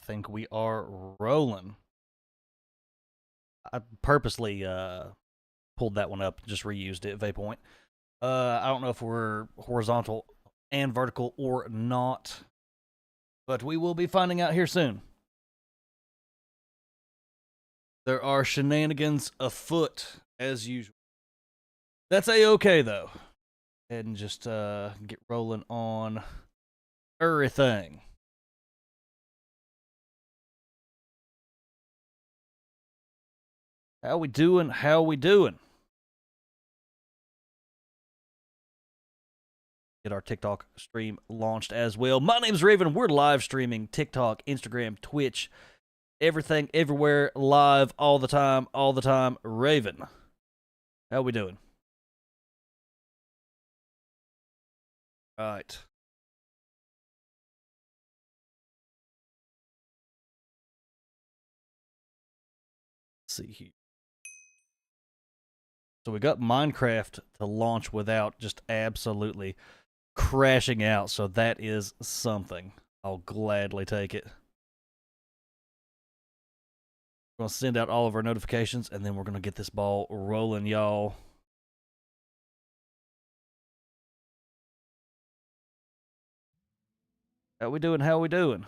think we are rolling. I purposely pulled that one up, just reused it, Vappoint. I don't know if we're horizontal and vertical or not, but we will be finding out here soon. There are shenanigans afoot, as usual. That's a-okay, though. And just get rolling on everything. How we doing? How we doing? Get our TikTok stream launched as well. My name's Raven. We're live streaming TikTok, Instagram, Twitch, everything, everywhere, live, all the time, all the time. Raven, how we doing? All right. Let's see here. So we got Minecraft to launch without just absolutely crashing out. So that is something. I'll gladly take it. We're going to send out all of our notifications, and then we're going to get this ball rolling, y'all. How we doing? How we doing?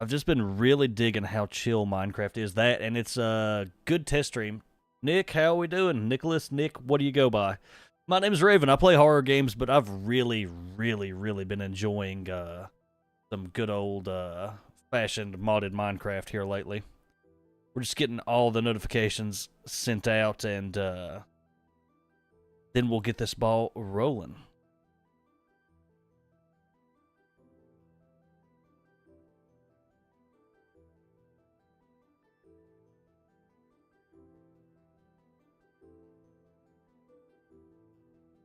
I've just been really digging how chill Minecraft is. That, and it's a good test stream. Nick, how we doing? Nicholas, Nick, what do you go by? My name's Raven. I play horror games, but I've really, really, really been enjoying some good old fashioned modded Minecraft here lately. We're just getting all the notifications sent out, and then we'll get this ball rolling.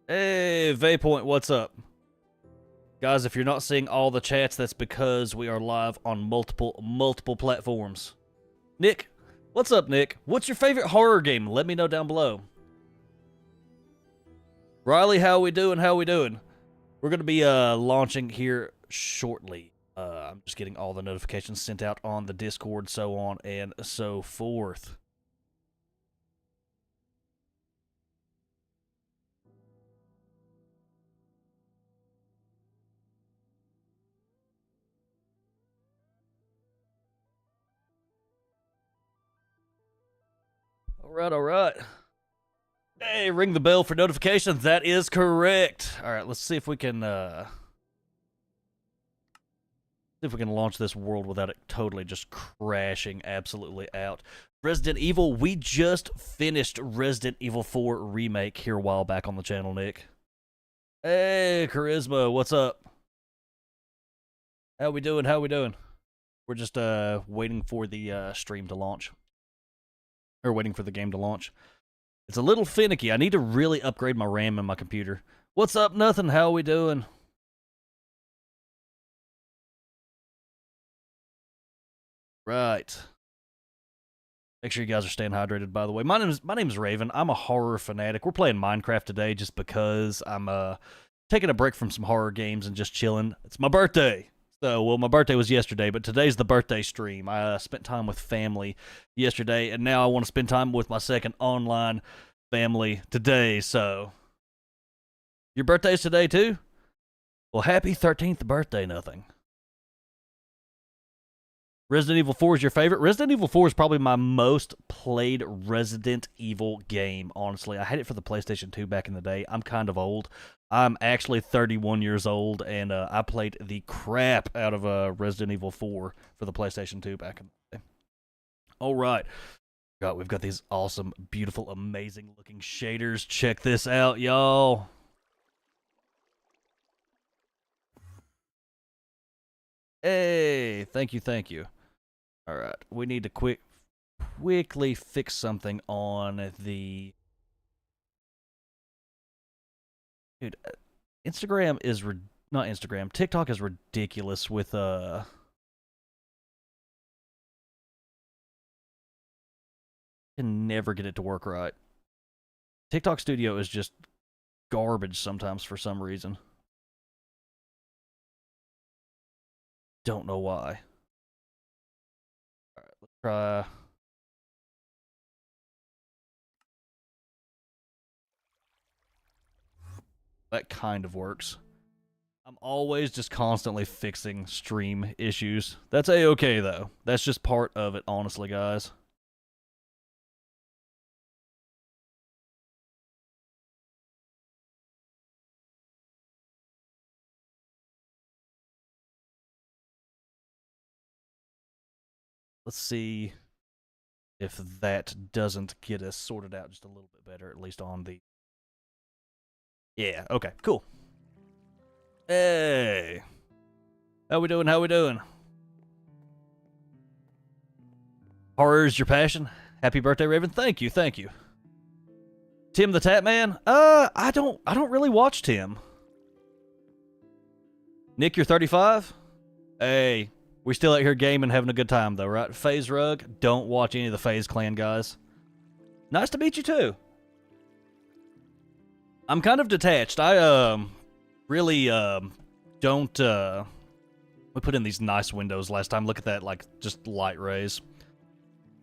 Hey, Vappoint, what's up? Guys, if you're not seeing all the chats, that's because we are live on multiple platforms. Nick, what's up, Nick? What's your favorite horror game? Let me know down below. Riley, how we doing? How we doing? We're going to be launching here shortly. I'm just getting all the notifications sent out on the Discord, so on and so forth. All right. Hey, ring the bell for notifications. That is correct. All right, let's see if we can launch this world without it totally just crashing absolutely out. Resident Evil, we just finished Resident Evil 4 Remake here a while back on the channel, Nick. Hey, Charisma, what's up? How we doing? How we doing? We're just waiting for the stream to launch. Or waiting for the game to launch. It's a little finicky. I need to really upgrade my RAM in my computer. What's up, nothing? How we doing? Right. Make sure you guys are staying hydrated, by the way. My name's Raven. I'm a horror fanatic. We're playing Minecraft today just because I'm taking a break from some horror games and just chilling. It's my birthday. So, well, my birthday was yesterday, but today's the birthday stream. I spent time with family yesterday, and now I want to spend time with my second online family today. So, your birthday's today, too? Well, happy 13th birthday, nothing. Resident Evil 4 is your favorite? Resident Evil 4 is probably my most played Resident Evil game, honestly. I had it for the PlayStation 2 back in the day. I'm kind of old. I'm actually 31 years old, and I played the crap out of Resident Evil 4 for the PlayStation 2 back in the day. All right. God, we've got these awesome, beautiful, amazing looking shaders. Check this out, y'all. Hey, thank you, thank you. All right, we need to quickly fix something on the dude. Instagram is not Instagram. TikTok is ridiculous with can never get it to work right. TikTok Studio is just garbage sometimes for some reason. Don't know why. All right, let's try. That kind of works. I'm always just constantly fixing stream issues. That's a-okay, though. That's just part of it, honestly, guys. Let's see if that doesn't get us sorted out just a little bit better, at least on the... Yeah, okay, cool. Hey! How we doing, how we doing? Horror is your passion? Happy birthday, Raven. Thank you, thank you. Tim the Tap Man? I don't really watch Tim. Nick, you're 35? Hey, we still out here gaming, having a good time, though, right? FaZe Rug, don't watch any of the FaZe Clan guys. Nice to meet you, too. I'm kind of detached. I, really, don't, we put in these nice windows last time. Look at that, like, just light rays.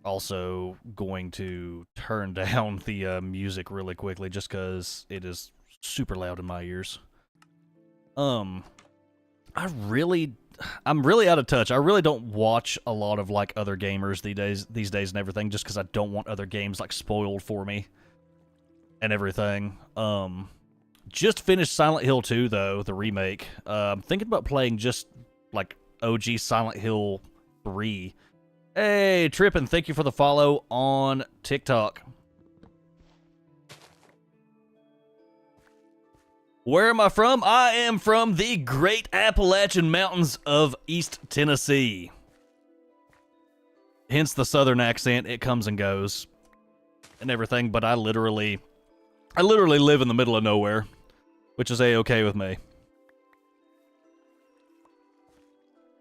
Also going to turn down the, music really quickly, just because it is super loud in my ears. I'm really out of touch. I really don't watch a lot of like other gamers these days and everything, just because I don't want other games like spoiled for me and everything. Just finished Silent Hill 2 though, the remake. I'm thinking about playing just like OG Silent Hill 3. Hey, Trippin', thank you for the follow on TikTok. Where am I from? I am from the Great Appalachian Mountains of East Tennessee. Hence the southern accent. It comes and goes and everything, but I literally live in the middle of nowhere, which is a-okay with me.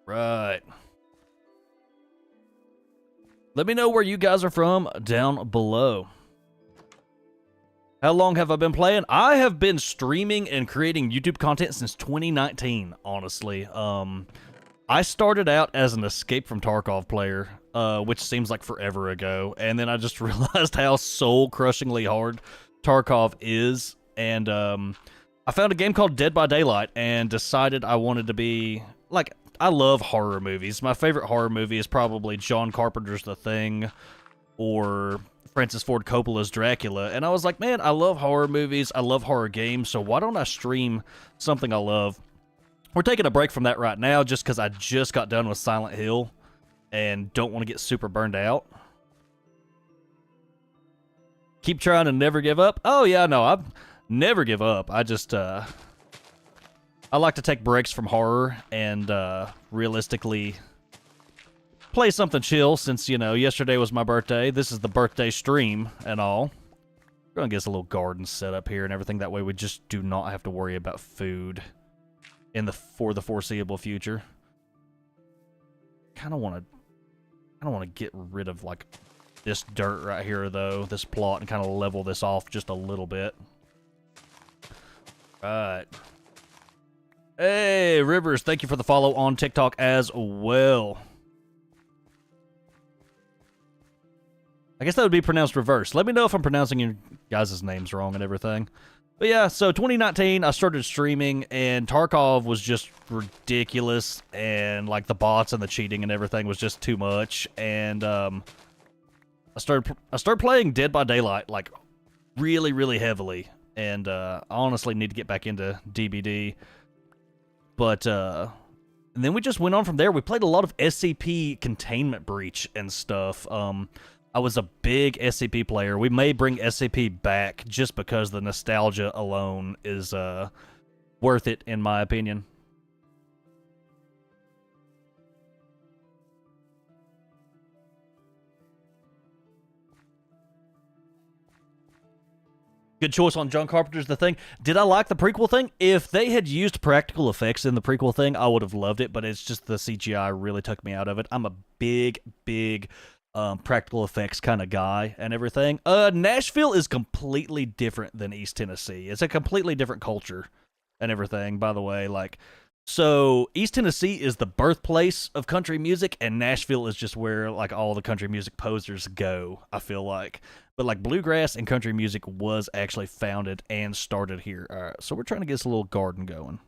Right. Let me know where you guys are from down below. How long have I been playing? I have been streaming and creating YouTube content since 2019, honestly. I started out as an Escape from Tarkov player, which seems like forever ago, and then I just realized how soul-crushingly hard Tarkov is, and I found a game called Dead by Daylight and decided I wanted to be... Like, I love horror movies. My favorite horror movie is probably John Carpenter's The Thing, or Francis Ford Coppola's Dracula, and I was like, man, I love horror movies, I love horror games, so why don't I stream something I love? We're taking a break from that right now just because I just got done with Silent Hill and don't want to get super burned out. Keep trying and never give up? Oh yeah, no, I never give up. I just, I like to take breaks from horror and realistically play something chill since, you know, yesterday was my birthday. This is the birthday stream and all. We're gonna get us a little garden set up here and everything. That way we just do not have to worry about food for the foreseeable future. Kind of want to get rid of like this dirt right here though, this plot, and kind of level this off just a little bit. Right. Hey, Rivers, thank you for the follow on TikTok as well. I guess that would be pronounced reverse. Let me know if I'm pronouncing your guys' names wrong and everything. But yeah, so 2019, I started streaming, and Tarkov was just ridiculous, and like the bots and the cheating and everything was just too much. And I started playing Dead by Daylight like really, really heavily, and I honestly need to get back into DBD. But and then we just went on from there. We played a lot of SCP Containment Breach and stuff. I was a big SCP player. We may bring SCP back just because the nostalgia alone is worth it, in my opinion. Good choice on John Carpenter's The Thing. Did I like the prequel thing? If they had used practical effects in the prequel thing, I would have loved it, but it's just the CGI really took me out of it. I'm a big practical effects kind of guy and everything. Nashville is completely different than East Tennessee. It's a completely different culture and everything, by the way. Like, So East Tennessee is the birthplace of country music, and Nashville is just where like all the country music posers go. I feel like, but like bluegrass and country music was actually founded and started here. All right, so we're trying to get this little garden going.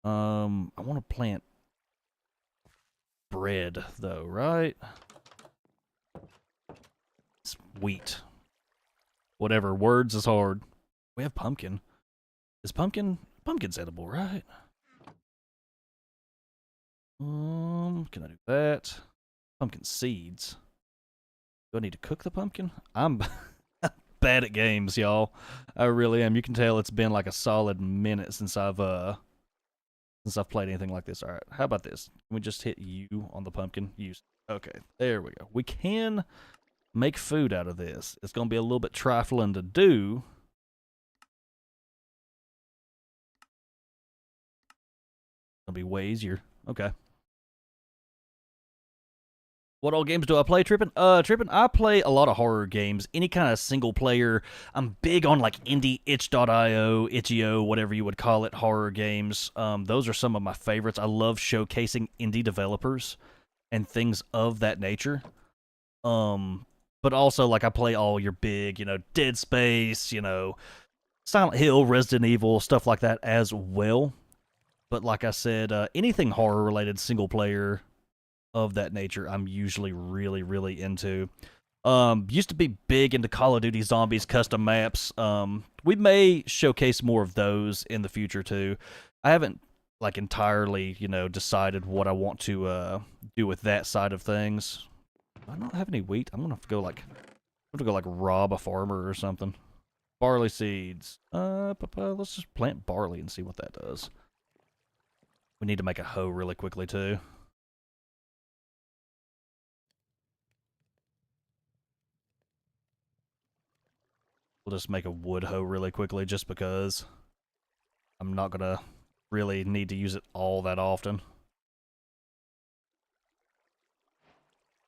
I want to plant bread though, right? It's wheat. Whatever. Words is hard. We have pumpkin. Is pumpkin's edible, right? Can I do that? Pumpkin seeds. Do I need to cook the pumpkin? I'm bad at games, y'all. I really am. You can tell it's been like a solid minute since I've played anything like this. All right, how about this? Can we just hit U on the pumpkin? Use. Okay, there we go. We can make food out of this. It's gonna be a little bit trifling to do. It'll be way easier. Okay. What all games do I play, Trippin? Trippin, I play a lot of horror games. Any kind of single player. I'm big on like indie itch.io, itch.io, whatever you would call it, horror games. Those are some of my favorites. I love showcasing indie developers and things of that nature. But also like I play all your big, Dead Space, Silent Hill, Resident Evil, stuff like that as well. But like I said, anything horror related single player of that nature, I'm usually really, really into. Used to be big into Call of Duty Zombies custom maps. We may showcase more of those in the future too. I haven't like entirely, decided what I want to do with that side of things. I don't have any wheat. I'm gonna have to go like rob a farmer or something. Barley seeds. Let's just plant barley and see what that does. We need to make a hoe really quickly too. We'll just make a wood hoe really quickly just because I'm not gonna really need to use it all that often.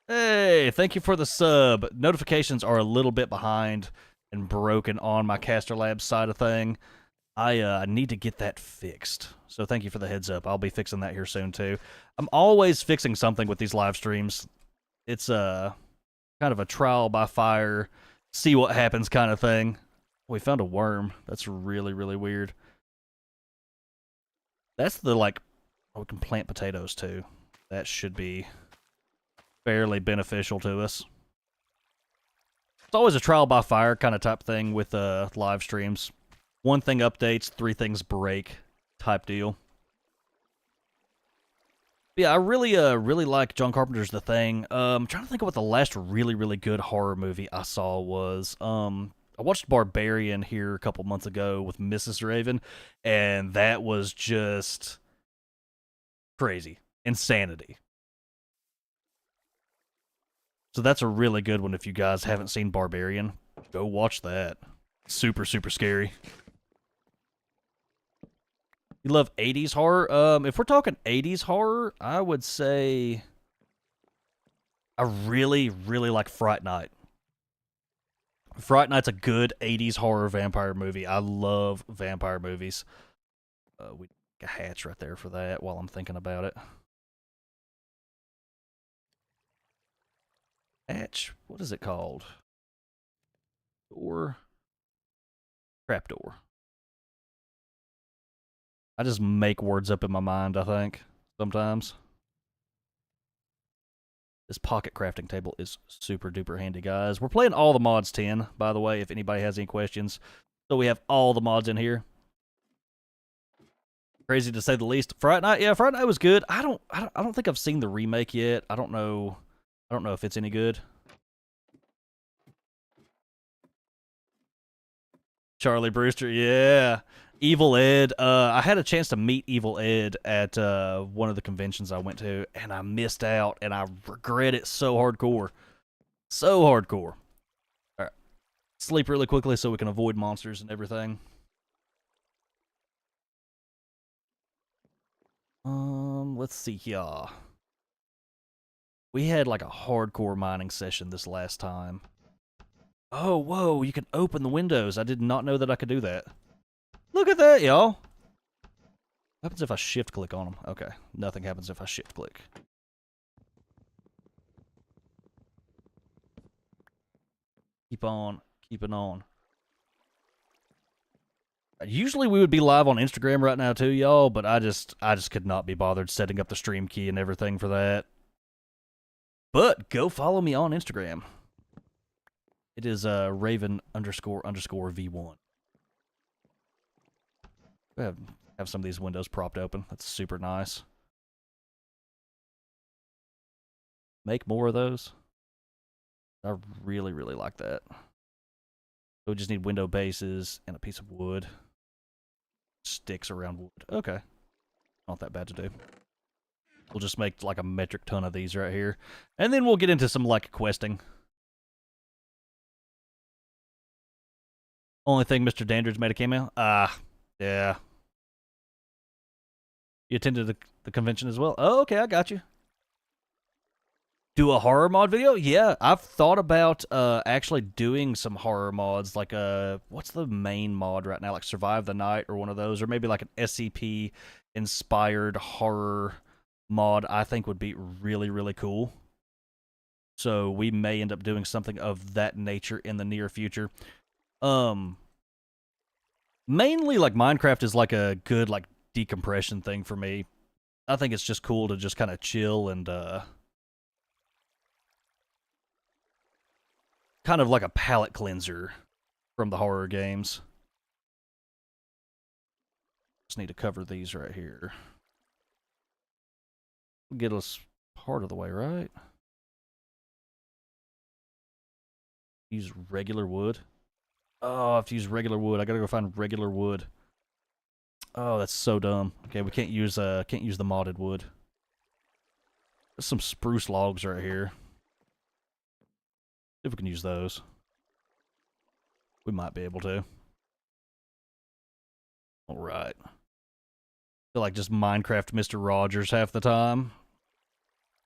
Hey, thank you for the sub. Notifications are a little bit behind and broken on my Caster Labs side of thing. I need to get that fixed. So thank you for the heads up. I'll be fixing that here soon too. I'm always fixing something with these live streams. It's kind of a trial by fire, see what happens kind of thing. We found a worm. That's really, really weird. That's the we can plant potatoes too. That should be fairly beneficial to us. It's always a trial by fire kind of type thing with live streams. One thing updates, three things break type deal. Yeah, I really like John Carpenter's The Thing. I'm trying to think of what the last really, really good horror movie I saw was. I watched Barbarian here a couple months ago with Mrs. Raven, and that was just crazy. Insanity. So that's a really good one if you guys haven't seen Barbarian. Go watch that. Super, super scary. You love 80s horror? If we're talking 80s horror, I would say I really, really like Fright Night. Fright Night's a good 80s horror vampire movie. I love vampire movies. We got a hatch right there for that while I'm thinking about it. Hatch? What is it called? Door? Trapdoor. I just make words up in my mind, I think, sometimes. This pocket crafting table is super duper handy, guys. We're playing all the mods 10, by the way, if anybody has any questions. So we have all the mods in here. Crazy to say the least. Fright Night, yeah, Fright Night was good. I don't think I've seen the remake yet. I don't know if it's any good. Charlie Brewster, yeah. Evil Ed. I had a chance to meet Evil Ed at one of the conventions I went to, and I missed out, and I regret it so hardcore. So hardcore. Alright. Sleep really quickly so we can avoid monsters and everything. Let's see here. We had like a hardcore mining session this last time. Oh, whoa, you can open the windows. I did not know that I could do that. Look at that, y'all. What happens if I shift click on them? Okay, nothing happens if I shift click. Keep on keeping on. Usually we would be live on Instagram right now too, y'all, but I just could not be bothered setting up the stream key and everything for that. But go follow me on Instagram. It is Raven __ V1. Have some of these windows propped open. That's super nice. Make more of those. I really, really like that. So we just need window bases and a piece of wood. Sticks around wood. Okay. Not that bad to do. We'll just make like a metric ton of these right here. And then we'll get into some like questing. Only thing Mr. Dandridge made a cameo? Yeah. You attended the convention as well? Oh, okay, I got you. Do a horror mod video? Yeah, I've thought about actually doing some horror mods, like what's the main mod right now? Like Survive the Night or one of those, or maybe like an SCP inspired horror mod. I think would be really, really cool. So we may end up doing something of that nature in the near future. Mainly like Minecraft is like a good like decompression thing for me. I think it's just cool to just kind of chill and kind of like a palate cleanser from the horror games. Just need to cover these right here. Get us part of the way, right? Use regular wood. Oh, I have to use regular wood. I gotta go find regular wood. Oh, that's so dumb. Okay, we can't use the modded wood. There's some spruce logs right here. See if we can use those. We might be able to. Alright. Feel like just Minecraft Mr. Rogers half the time.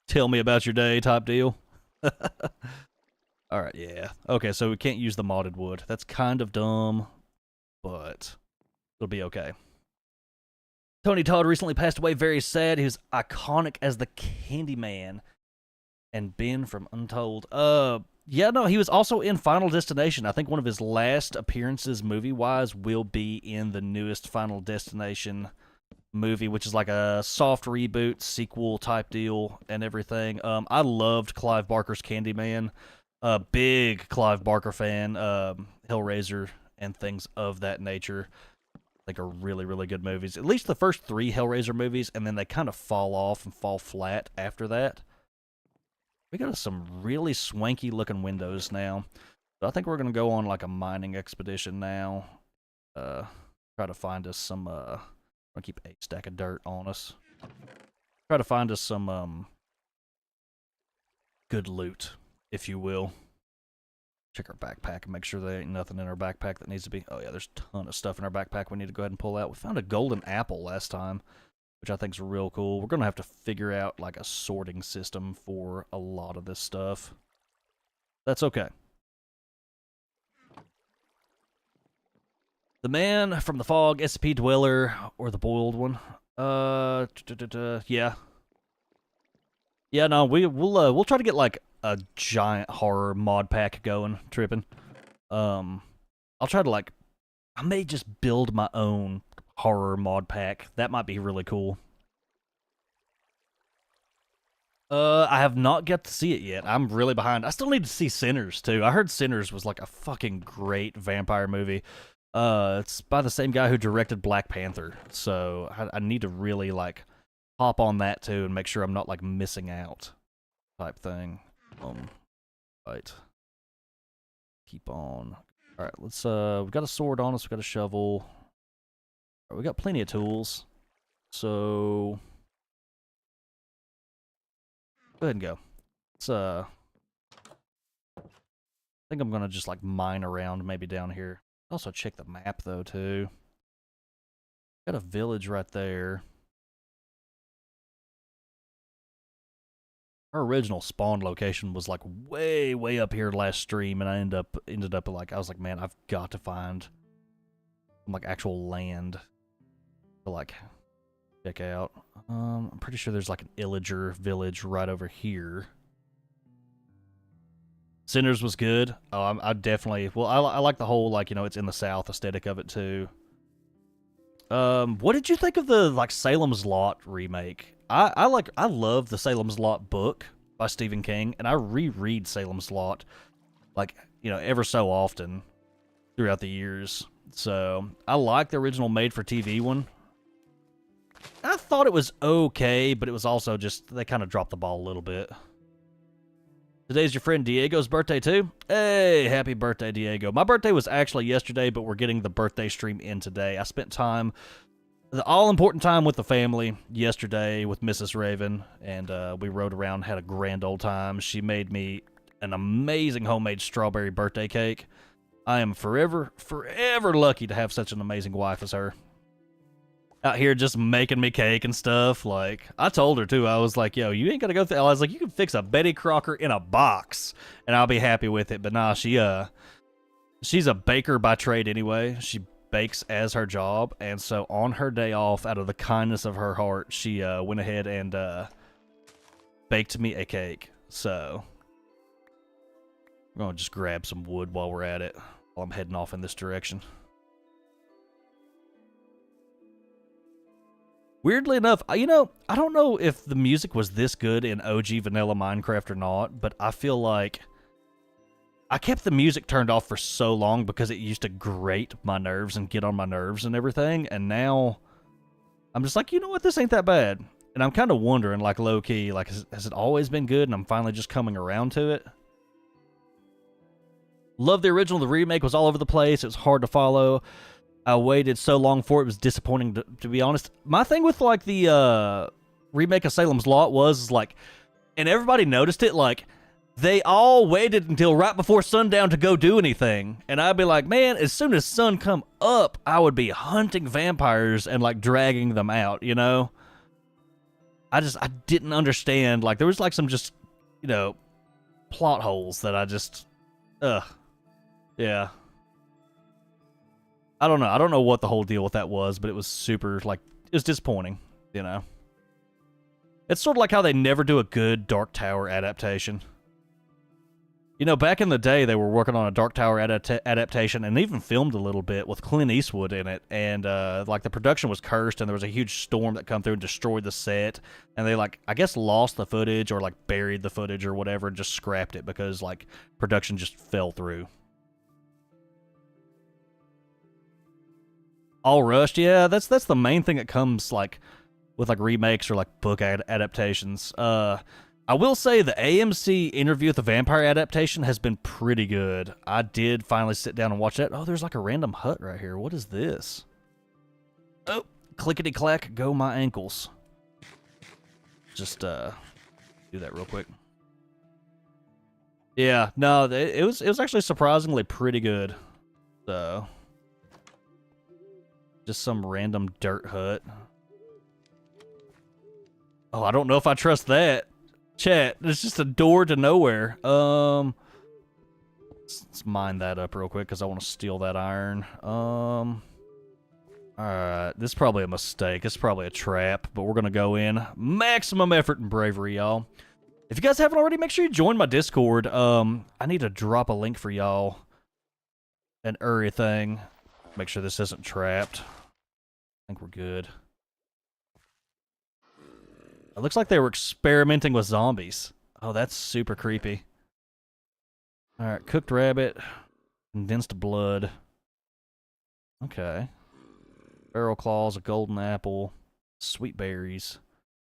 Tell me about your day type deal. Alright, yeah. Okay, so we can't use the modded wood. That's kind of dumb, but it'll be okay. Tony Todd recently passed away, very sad. He was iconic as the Candyman. And Ben from Untold. Yeah, no, he was also in Final Destination. I think one of his last appearances movie-wise will be in the newest Final Destination movie, which is like a soft reboot, sequel type deal and everything. I loved Clive Barker's Candyman. Big Clive Barker fan. Hellraiser and things of that nature. I think are really, really good movies. At least the first 3 Hellraiser movies, and then they kind of fall off and fall flat after that. We got some really swanky looking windows now. So I think we're gonna go on like a mining expedition now. Try to find us some I'm gonna keep a stack of dirt on us. Try to find us some good loot, if you will. Check our backpack and make sure there ain't nothing in our backpack that needs to be. Oh yeah, there's a ton of stuff in our backpack we need to go ahead and pull out. We found a golden apple last time, which I think is real cool. We're going to have to figure out like a sorting system for a lot of this stuff. That's okay. The Man from the Fog, SCP Dweller, or the Boiled one. Yeah. Yeah, no, we'll try to get like a giant horror mod pack going, tripping. I'll try to like, I may just build my own horror mod pack. That might be really cool. I have not got to see it yet. I'm really behind. I still need to see Sinners too. I heard Sinners was like a fucking great vampire movie. It's by the same guy who directed Black Panther, so I need to really like hop on that too and make sure I'm not like missing out, type thing. Right. Keep on. All right, let's. We've got a sword on us. We've got a shovel. Right, we got plenty of tools. So go ahead and go. Let's. I think I'm gonna just like mine around maybe down here. Also check the map though too. Got a village right there. Our original spawn location was like way, way up here last stream, and I ended up like I was like, man, I've got to find some like actual land to like check out. I'm pretty sure there's like an Illager village right over here. Sinners was good. Oh, I definitely. Well, I like the whole like it's in the South aesthetic of it too. What did you think of the like Salem's Lot remake? I love the Salem's Lot book by Stephen King, and I reread Salem's Lot like ever so often throughout the years. So I like the original made-for-TV one. I thought it was okay, but it was also just they kind of dropped the ball a little bit. Today's your friend Diego's birthday too. Hey, happy birthday, Diego. My birthday was actually yesterday, but we're getting the birthday stream in today. I spent time, the all-important time with the family yesterday with Mrs. Raven, and we rode around, had a grand old time. She made me an amazing homemade strawberry birthday cake. I am forever lucky to have such an amazing wife as her. Out here just making me cake and stuff. Like, I told her, too. I was like, yo, you ain't got to go through... I was like, you can fix a Betty Crocker in a box, and I'll be happy with it. But nah, she's a baker by trade anyway. She bakes as her job. And so on her day off, out of the kindness of her heart, she went ahead and baked me a cake. So I'm going to just grab some wood while we're at it, while I'm heading off in this direction. Weirdly enough, I don't know if the music was this good in OG vanilla Minecraft or not, but I feel like I kept the music turned off for so long because it used to grate my nerves and get on my nerves and everything, and now I'm just like, you know what, this ain't that bad. And I'm kind of wondering, like, low-key, like, has it always been good and I'm finally just coming around to it? Love the original, the remake was all over the place, it was hard to follow. I waited so long for it. It was disappointing, to be honest. My thing with, like, the remake of Salem's Lot was, like, and everybody noticed it, like, they all waited until right before sundown to go do anything. And I'd be like, man, as soon as sun come up, I would be hunting vampires and, like, dragging them out, you know? I didn't understand. Like, there was, like, some just, plot holes that I just, yeah. I don't know. I don't know what the whole deal with that was, but it was super, like, it was disappointing, It's sort of like how they never do a good Dark Tower adaptation. Back in the day, they were working on a Dark Tower adaptation and even filmed a little bit with Clint Eastwood in it, and, like, the production was cursed, and there was a huge storm that come through and destroyed the set, and they, like, I guess lost the footage or, like, buried the footage or whatever and just scrapped it because, like, production just fell through. All rushed, yeah. That's the main thing that comes like with like remakes or like book adaptations. I will say the AMC Interview with the Vampire adaptation has been pretty good. I did finally sit down and watch that. Oh, there's like a random hut right here. What is this? Oh, clickety clack, go my ankles. Just do that real quick. Yeah, no, it was actually surprisingly pretty good. So. Just some random dirt hut. Oh, I don't know if I trust that. Chat, there's just a door to nowhere. Let's mine that up real quick because I want to steal that iron. Alright, this is probably a mistake. It's probably a trap, but we're going to go in. Maximum effort and bravery, y'all. If you guys haven't already, make sure you join my Discord. I need to drop a link for y'all and everything. Make sure this isn't trapped. I think we're good. It looks like they were experimenting with zombies. Oh, that's super creepy. Alright, cooked rabbit. Condensed blood. Okay. Barrel claws, a golden apple. Sweet berries.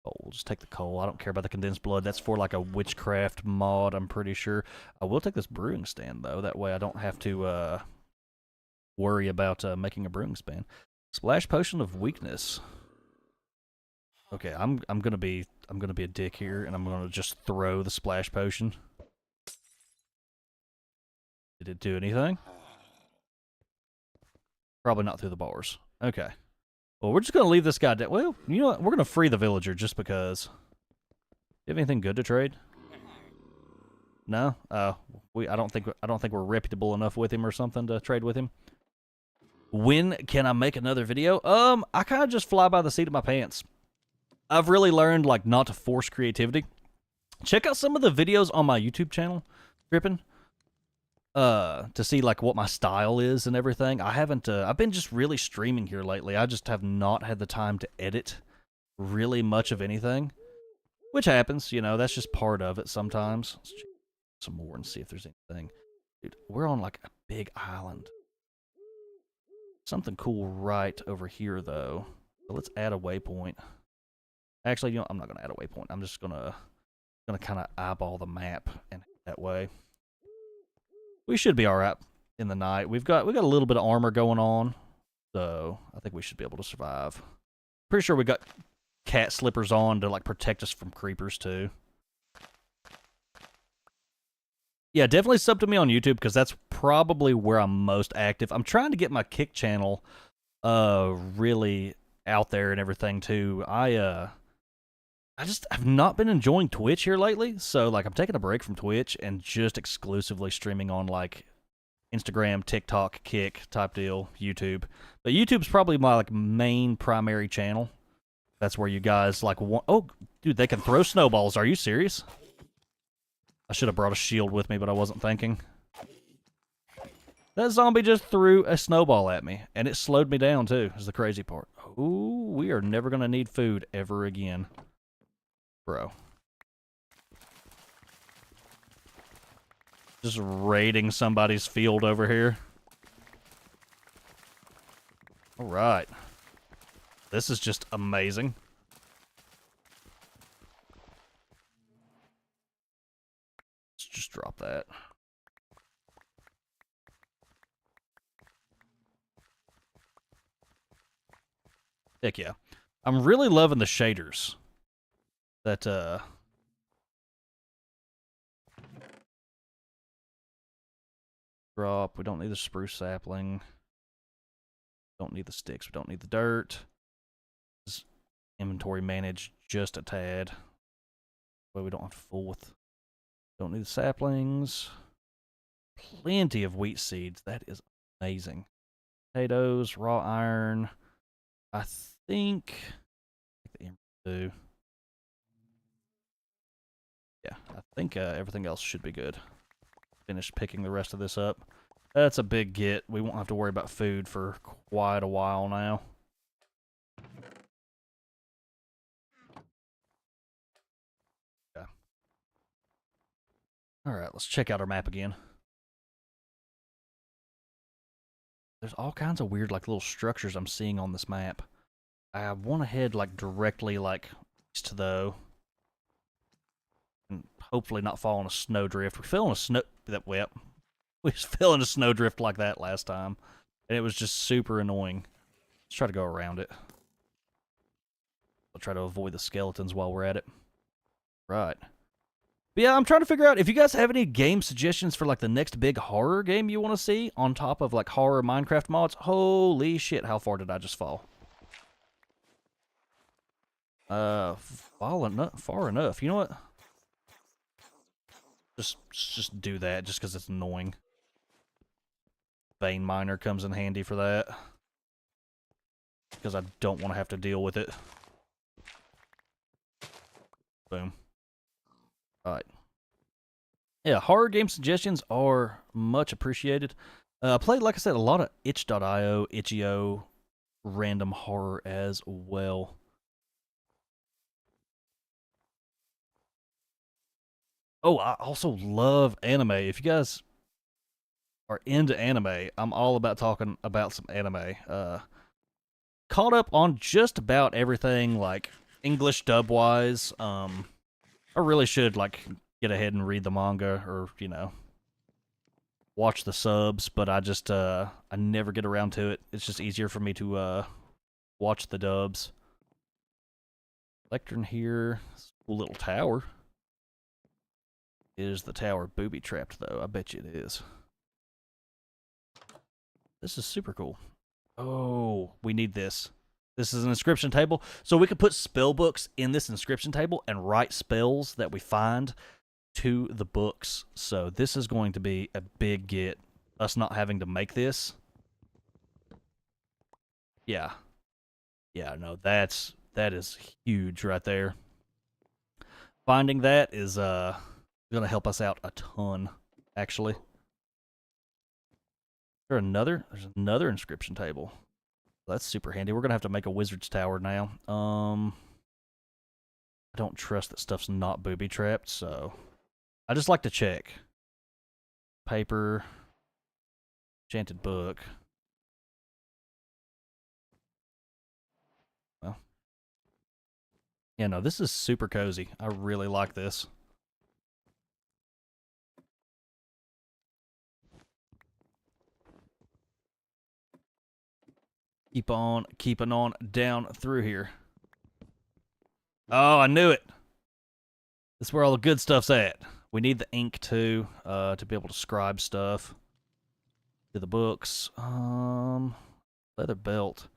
Oh, we'll just take the coal. I don't care about the condensed blood. That's for like a witchcraft mod, I'm pretty sure. I will take this brewing stand, though. That way I don't have to, worry about making a brewing stand. Splash potion of weakness. Okay, I'm gonna be a dick here, and I'm gonna just throw the splash potion. Did it do anything? Probably not through the bars. Okay. Well, we're just gonna leave this guy dead. Well, you know what? We're gonna free the villager just because. You have anything good to trade? No. I don't think we're reputable enough with him or something to trade with him. When can I make another video? I kind of just fly by the seat of my pants. I've really learned like not to force creativity. Check out some of the videos on my YouTube channel, Trippin', to see like what my style is and everything. I haven't I've been just really streaming here lately. I just have not had the time to edit really much of anything, which happens, you know, that's just part of it sometimes. Let's check some more and see if there's anything. Dude, we're on like a big island. Something cool right over here though. So let's add a waypoint. Actually, you know, I'm not gonna add a waypoint. I'm just gonna kind of eyeball the map and that way. We should be all right in the night. We got a little bit of armor going on, so I think we should be able to survive. Pretty sure we got cat slippers on to like protect us from creepers too. Yeah, definitely sub to me on YouTube because that's probably where I'm most active. I'm trying to get my Kick channel really out there and everything too. I've not been enjoying Twitch here lately, so like I'm taking a break from Twitch and just exclusively streaming on like Instagram, TikTok, Kick type deal, YouTube. But YouTube's probably my like main primary channel. That's where you guys like want. Oh, dude, they can throw snowballs. Are you serious? I should have brought a shield with me, but I wasn't thinking. That zombie just threw a snowball at me, and it slowed me down too. Is the crazy part. Ooh, we are never gonna need food ever again. Bro. Just raiding somebody's field over here. Alright. This is just amazing. Let's just drop that. Heck yeah. I'm really loving the shaders. That, drop. We don't need the spruce sapling. Don't need the sticks. We don't need the dirt. Just inventory manage just a tad. But we don't have to fool with. Don't need the saplings. Plenty of wheat seeds. That is amazing. Potatoes, raw iron. I think the emerald do. Yeah, I think everything else should be good. Finish picking the rest of this up. That's a big get. We won't have to worry about food for quite a while now. Yeah. Alright, let's check out our map again. There's all kinds of weird like little structures I'm seeing on this map. I want to head like directly like east though. And hopefully not fall in a snowdrift. We fell in a snow that we fell in a snowdrift like that last time. And it was just super annoying. Let's try to go around it. I'll try to avoid the skeletons while we're at it. Right. But yeah, I'm trying to figure out if you guys have any game suggestions for like the next big horror game you want to see on top of like horror Minecraft mods. Holy shit, how far did I just fall? Far enough. You know what? Just do that just because it's annoying. Vein miner comes in handy for that. Because I don't want to have to deal with it. Boom. Alright. Yeah, horror game suggestions are much appreciated. I played, like I said, a lot of itch.io, itch.io, random horror as well. Oh, I also love anime. If you guys are into anime, I'm all about talking about some anime. Caught up on just about everything, like English dub wise. I really should like get ahead and read the manga, or you know, watch the subs. But I just I never get around to it. It's just easier for me to watch the dubs. Lectern here, cool little tower. Is the tower booby trapped though? I bet you it is. This is super cool. Oh, we need this. This is an inscription table. So we could put spell books in this inscription table and write spells that we find to the books. So this is going to be a big get. Us not having to make this. Yeah. Yeah, no, that is huge right there. Finding that is gonna help us out a ton, actually. There's another inscription table. That's super handy. We're gonna have to make a wizard's tower now. I don't trust that stuff's not booby trapped, so I just like to check. Paper, enchanted book. Well, yeah, no, this is super cozy. I really like this. Keep on keeping on down through here. Oh, I knew it. This is where all the good stuff's at. We need the ink too, to be able to scribe stuff. To the books. Leather belt.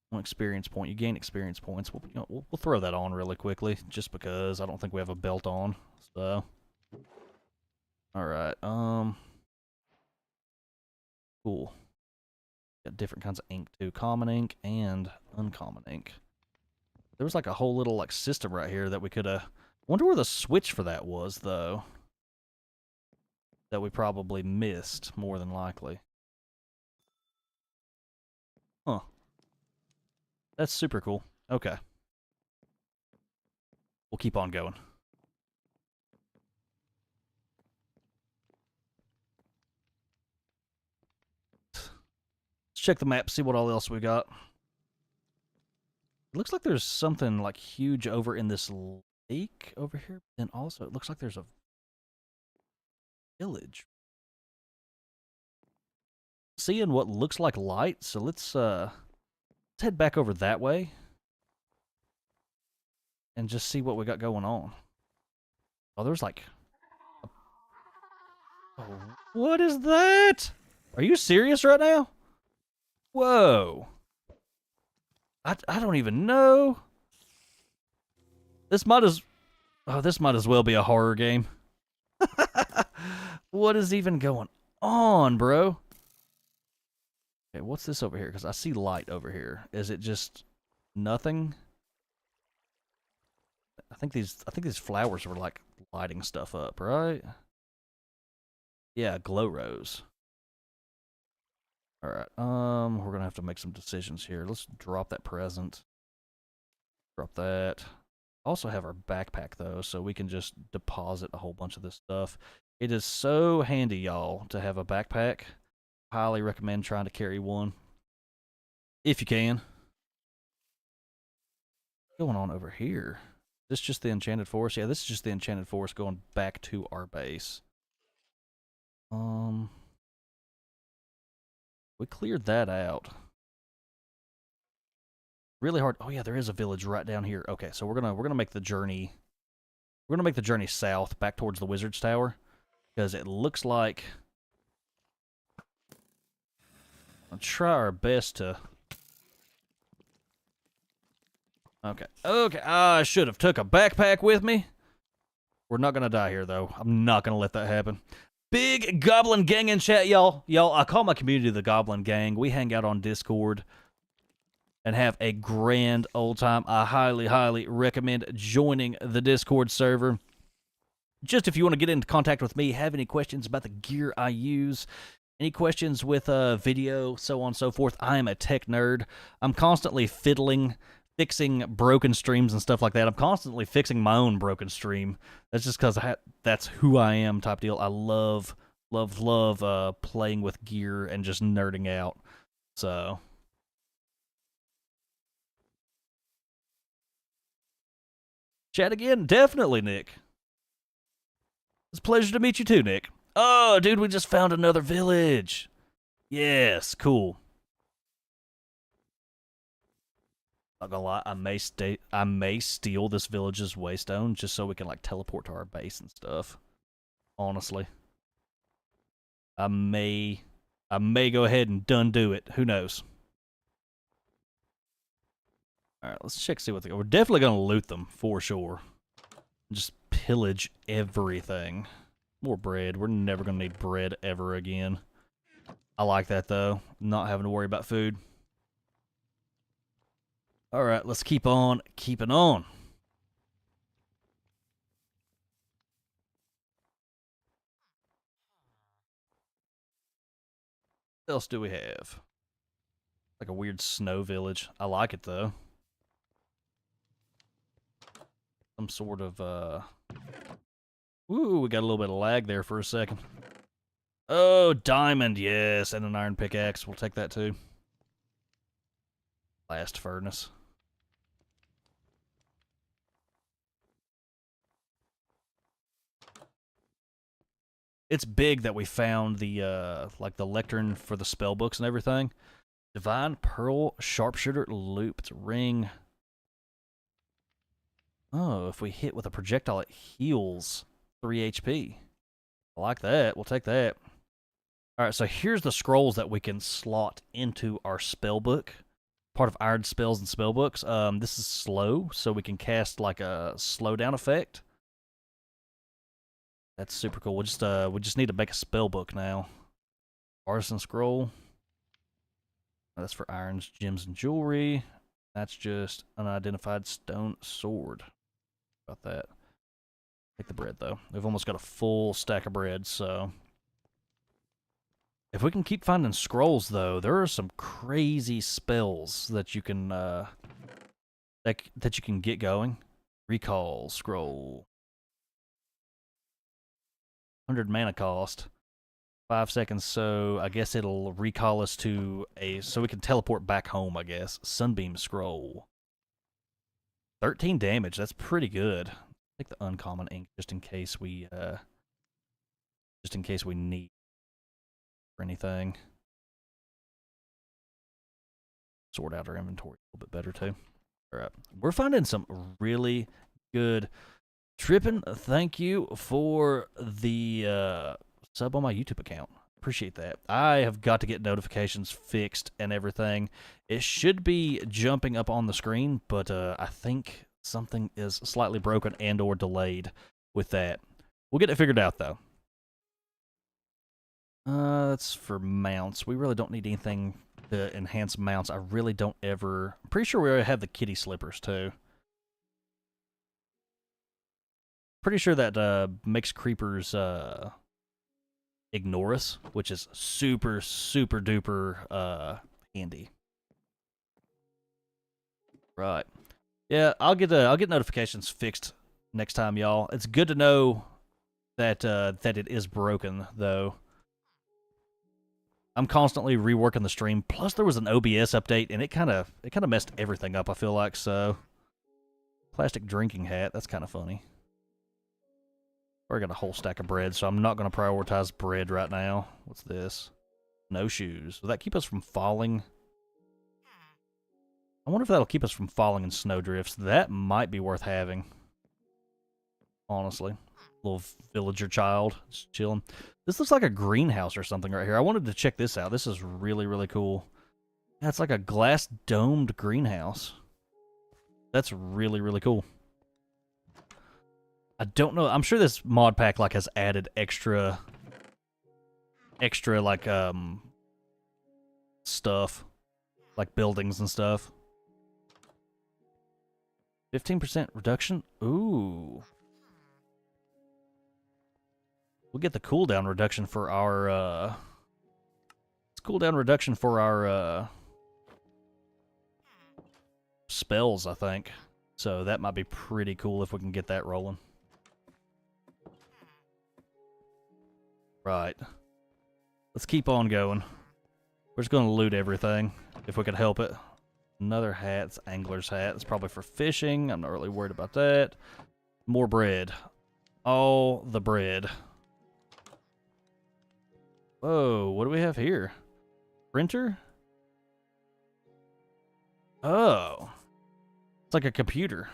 1 experience point. You gain experience points. We'll throw that on really quickly, just because I don't think we have a belt on. So, all right. Cool. Got different kinds of ink too. Common ink and uncommon ink. There was like a whole little like system right here that we could have. Wonder where the switch for that was though. That we probably missed more than likely. Huh. That's super cool. Okay. We'll keep on going. Let's check the map, see what all else we got. It looks like there's something like huge over in this lake over here. And also it looks like there's a village. Seeing what looks like light, so let's head back over that way. And just see what we got going on. Oh, there's like... Oh, what is that? Are you serious right now? Whoa. I don't even know. This might as well be a horror game. What is even going on, bro? Okay, what's this over here? Because I see light over here. Is it just nothing? I think these flowers were like lighting stuff up, right? Yeah, glow rose. All right. We're gonna have to make some decisions here. Let's drop that present. Drop that. Also have our backpack though, so we can just deposit a whole bunch of this stuff. It is so handy, y'all, to have a backpack. Highly recommend trying to carry one if you can. What's going on over here? This just the enchanted forest? Yeah, this is just the enchanted forest going back to our base. We cleared that out. Really hard. Oh yeah, there is a village right down here. Okay, so we're gonna make the journey. We're gonna make the journey south, back towards the Wizard's Tower, because it looks like I'll try our best to. Okay. Okay. I should have took a backpack with me. We're not gonna die here though. I'm not gonna let that happen. Big Goblin Gang in chat, y'all. Y'all, I call my community the Goblin Gang. We hang out on Discord and have a grand old time. I highly, highly recommend joining the Discord server. Just if you want to get into contact with me, have any questions about the gear I use, any questions with video, so on and so forth, I am a tech nerd. I'm constantly fixing broken streams and stuff like that. I'm constantly fixing my own broken stream. That's just because that's who I am type deal. I love playing with gear and just nerding out. So... Chat again? Definitely, Nick. It's a pleasure to meet you too, Nick. Oh, dude, we just found another village. Yes, cool. Not gonna lie, I may steal this village's waystone just so we can like teleport to our base and stuff. Honestly. I may go ahead and done do it. Who knows? Alright, let's check see what they got. We're definitely gonna loot them for sure. Just pillage everything. More bread. We're never gonna need bread ever again. I like that, though. Not having to worry about food. All right, let's keep on keeping on. What else do we have? Like a weird snow village. I like it, though. Some sort of, Ooh, we got a little bit of lag there for a second. Oh, diamond, yes, and an iron pickaxe. We'll take that, too. Blast furnace. It's big that we found the, like, the lectern for the spell books and everything. Divine Pearl Sharpshooter Looped Ring. Oh, if we hit with a projectile, it heals 3 HP. I like that. We'll take that. All right, so here's the scrolls that we can slot into our spell book. Part of Iron Spells and Spell Books. This is slow, so we can cast like a slowdown effect. That's super cool. We just need to make a spell book now. Artisan Scroll. That's for irons, gems, and jewelry. That's just unidentified stone sword. About that. Take the bread, though. We've almost got a full stack of bread, so... If we can keep finding scrolls, though, there are some crazy spells that you can, that you can get going. Recall scroll. 100 mana cost. 5 seconds, so I guess it'll recall us to so we can teleport back home, I guess. Sunbeam scroll. 13 damage, that's pretty good. Take the uncommon ink just in case we need for anything. Sort out our inventory a little bit better too. All right, we're finding some really good. Trippin', thank you for the sub on my YouTube account. Appreciate that. I have got to get notifications fixed and everything. It should be jumping up on the screen, but I think something is slightly broken and or delayed with that. We'll get it figured out, though. That's for mounts. We really don't need anything to enhance mounts. I really don't ever... I'm pretty sure we already have the kitty slippers, too. Pretty sure that makes creepers ignore us, which is super, super duper handy. Right. Yeah, I'll get notifications fixed next time, y'all. It's good to know that that it is broken, though. I'm constantly reworking the stream. Plus, there was an OBS update, and it kind of messed everything up. I feel like so. Plastic drinking hat. That's kind of funny. I got a whole stack of bread, so I'm not going to prioritize bread right now. What's this? No shoes. Will that keep us from falling? I wonder if that'll keep us from falling in snowdrifts. That might be worth having. Honestly. Little villager child. Just chilling. This looks like a greenhouse or something right here. I wanted to check this out. This is really, really cool. Yeah, it's like a glass domed greenhouse. That's really, really cool. I don't know. I'm sure this mod pack like has added extra like stuff, like buildings and stuff. 15% reduction. Ooh. We'll get the cooldown reduction for our cooldown reduction for our spells, I think. So that might be pretty cool if we can get that rolling. Right. Let's keep on going. We're just going to loot everything, if we could help it. Another hat. It's angler's hat. It's probably for fishing. I'm not really worried about that. More bread. All the bread. Whoa, what do we have here? Printer? Oh. It's like a computer.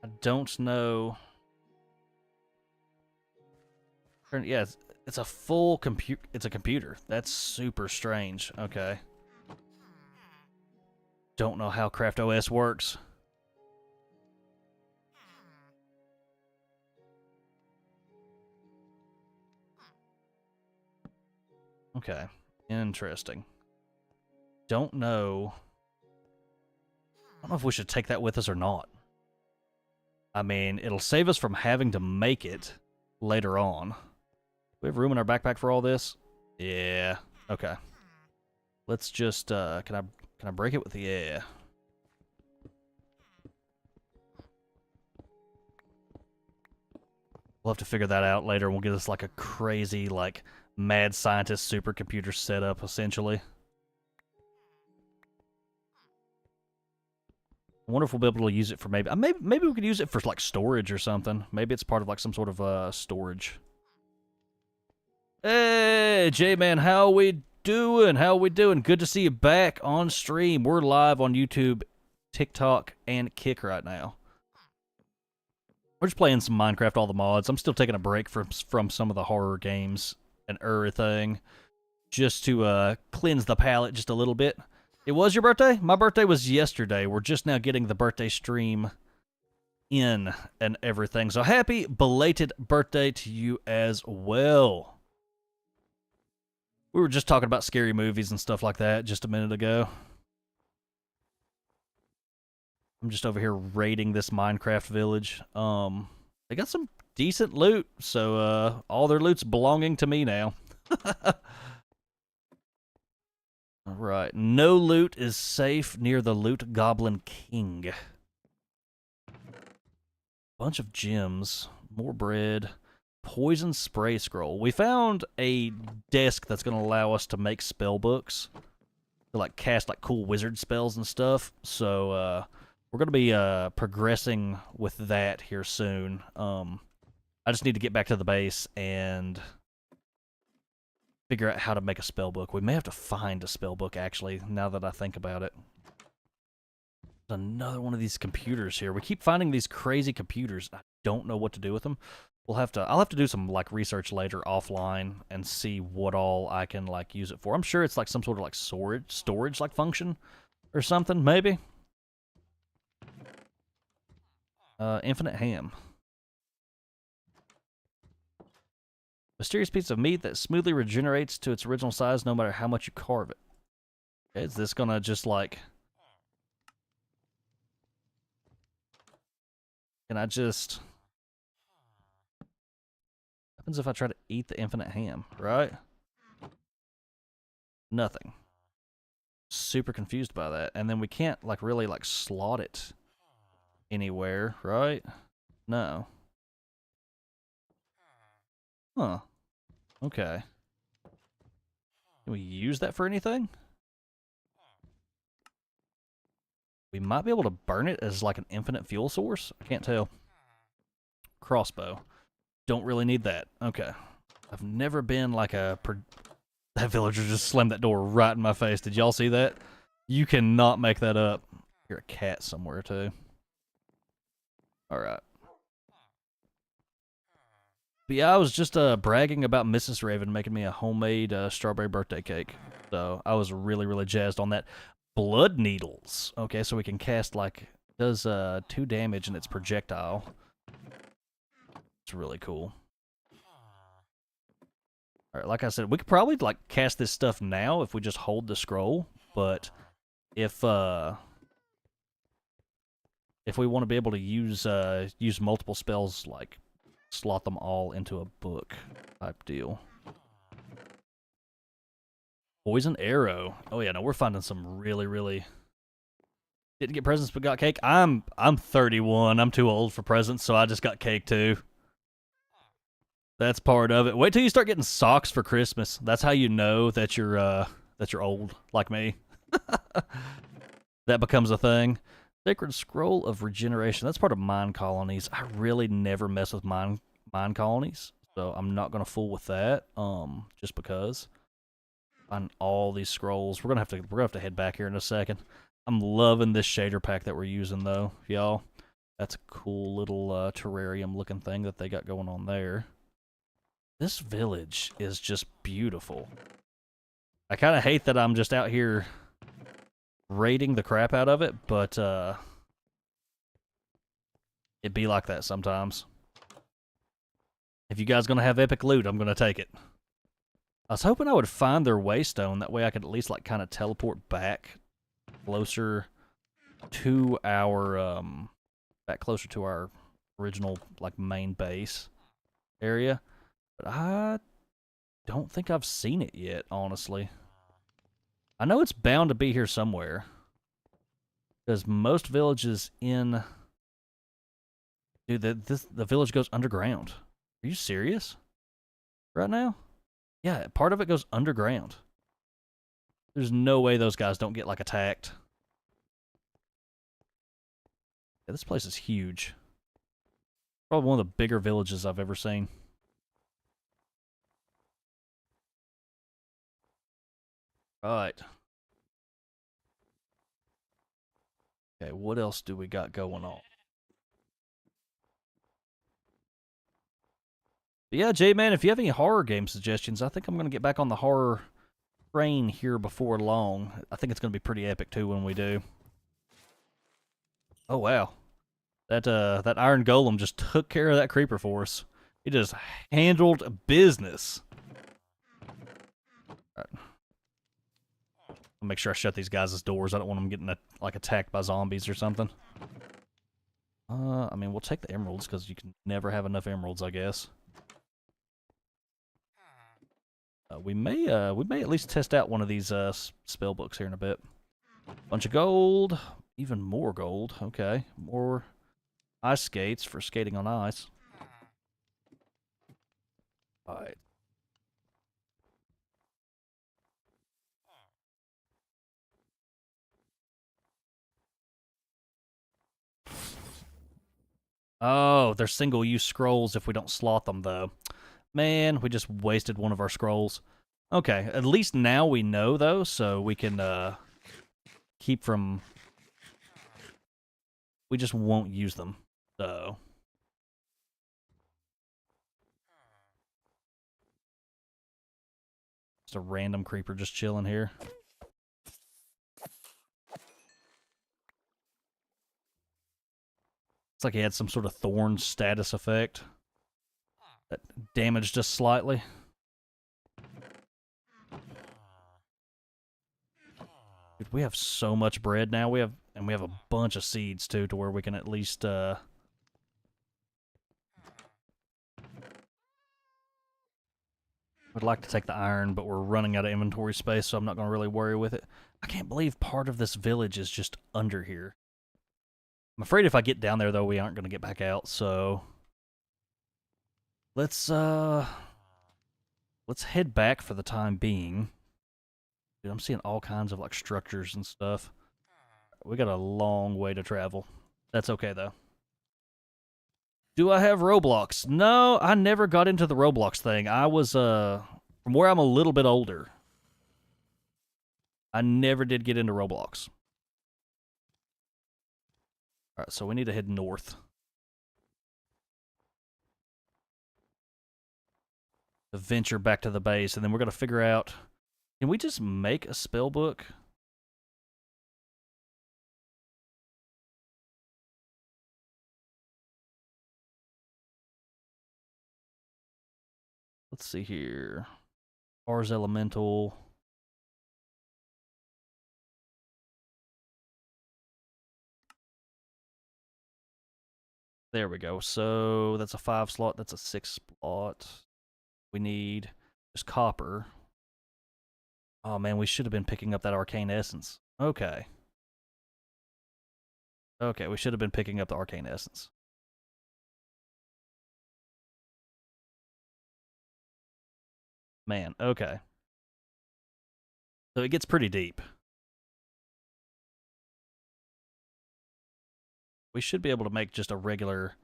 I don't know. Yeah, it's a full compute. It's a computer. That's super strange. Okay. Don't know how CraftOS works. Okay. Interesting. Don't know. I don't know if we should take that with us or not. I mean, it'll save us from having to make it later on. We have room in our backpack for all this? Yeah. Okay. Let's just can I break it with the air? We'll have to figure that out later. We'll get us like a crazy, like, mad scientist supercomputer setup, essentially. I wonder if we'll be able to use it for maybe we could use it for like storage or something. Maybe it's part of like some sort of storage. Hey, J-Man, how we doing? How we doing? Good to see you back on stream. We're live on YouTube, TikTok, and Kick right now. We're just playing some Minecraft, all the mods. I'm still taking a break from some of the horror games and everything, just to cleanse the palate just a little bit. It was your birthday? My birthday was yesterday. We're just now getting the birthday stream in and everything. So happy belated birthday to you as well. We were just talking about scary movies and stuff like that just a minute ago. I'm just over here raiding this Minecraft village. They got some decent loot, so all their loot's belonging to me now. Alright, no loot is safe near the Loot Goblin King. Bunch of gems, more bread, poison spray scroll. We found a desk that's going to allow us to make spell books, to like cast like cool wizard spells and stuff. So we're going to be progressing with that here soon. I just need to get back to the base and figure out how to make a spell book. We may have to find a spell book, actually, now that I think about it. Another one of these computers here. We keep finding these crazy computers. I don't know what to do with them. I'll have to do some like research later offline and see what all I can like use it for. I'm sure it's like some sort of like storage like function or something, maybe. Infinite ham. Mysterious piece of meat that smoothly regenerates to its original size no matter how much you carve it. Okay, is this gonna just like... Can I just... What happens if I try to eat the infinite ham, right? Nothing. Super confused by that. And then we can't like really like slot it anywhere, right? No. Huh. Okay. Can we use that for anything? We might be able to burn it as like an infinite fuel source. I can't tell. Crossbow. Don't really need that. Okay. I've never been like a... That villager just slammed that door right in my face. Did y'all see that? You cannot make that up. You're a cat somewhere, too. Alright. But yeah, I was just bragging about Mrs. Raven making me a homemade strawberry birthday cake. So I was really, really jazzed on that. Blood needles. Okay, so we can cast like... Does 2 damage in its projectile. It's really cool. Alright, like I said, we could probably like cast this stuff now if we just hold the scroll, but if we want to be able to use multiple spells, like slot them all into a book type deal. Poison arrow. Oh yeah, no, we're finding some really, really... Didn't get presents but got cake. I'm 31. I'm too old for presents, so I just got cake too. That's part of it. Wait till you start getting socks for Christmas. That's how you know that you're old, like me. That becomes a thing. Sacred Scroll of Regeneration. That's part of mine colonies. I really never mess with mine colonies, so I'm not gonna fool with that. Just because. On all these scrolls, we're gonna have to head back here in a second. I'm loving this shader pack that we're using though, y'all. That's a cool little terrarium looking thing that they got going on there. This village is just beautiful. I kind of hate that I'm just out here raiding the crap out of it, but it'd be like that sometimes. If you guys gonna have epic loot, I'm gonna take it. I was hoping I would find their waystone. That way I could at least like kind of teleport back closer to our original like main base area. But I don't think I've seen it yet, honestly. I know it's bound to be here somewhere. Because most villages in... Dude, the village goes underground. Are you serious? Right now? Yeah, part of it goes underground. There's no way those guys don't get, like, attacked. Yeah, this place is huge. Probably one of the bigger villages I've ever seen. Alright. Okay, what else do we got going on? But yeah, J-Man, if you have any horror game suggestions, I think I'm going to get back on the horror train here before long. I think it's going to be pretty epic, too, when we do. Oh, wow. That Iron Golem just took care of that creeper for us. He just handled business. All right. I'll make sure I shut these guys' doors. I don't want them getting like attacked by zombies or something. I mean, we'll take the emeralds because you can never have enough emeralds, I guess. We may at least test out one of these spell books here in a bit. Bunch of gold, even more gold. Okay, more ice skates for skating on ice. All right. Oh, they're single-use scrolls if we don't slot them, though. Man, we just wasted one of our scrolls. Okay, at least now we know, though, so we can keep from... We just won't use them, so... Just a random creeper just chilling here. It's like he had some sort of thorn status effect that damaged us slightly. Dude, we have so much bread now. We have a bunch of seeds too, to where we can at least I'd like to take the iron, but we're running out of inventory space, so I'm not going to really worry with it. I can't believe part of this village is just under here. I'm afraid if I get down there, though, we aren't going to get back out, so... Let's head back for the time being. Dude, I'm seeing all kinds of, like, structures and stuff. We got a long way to travel. That's okay, though. Do I have Roblox? No, I never got into the Roblox thing. I was, from where I'm a little bit older, I never did get into Roblox. Alright, so we need to head north. To venture back to the base, and then we're going to figure out... Can we just make a spell book? Let's see here. Ars Elemental. There we go. So that's a 5 slot. That's a 6 slot. We need just copper. Oh man, we should have been picking up that arcane essence. Okay. Okay, we should have been picking up the arcane essence. Man, okay. So it gets pretty deep. We should be able to make just a regular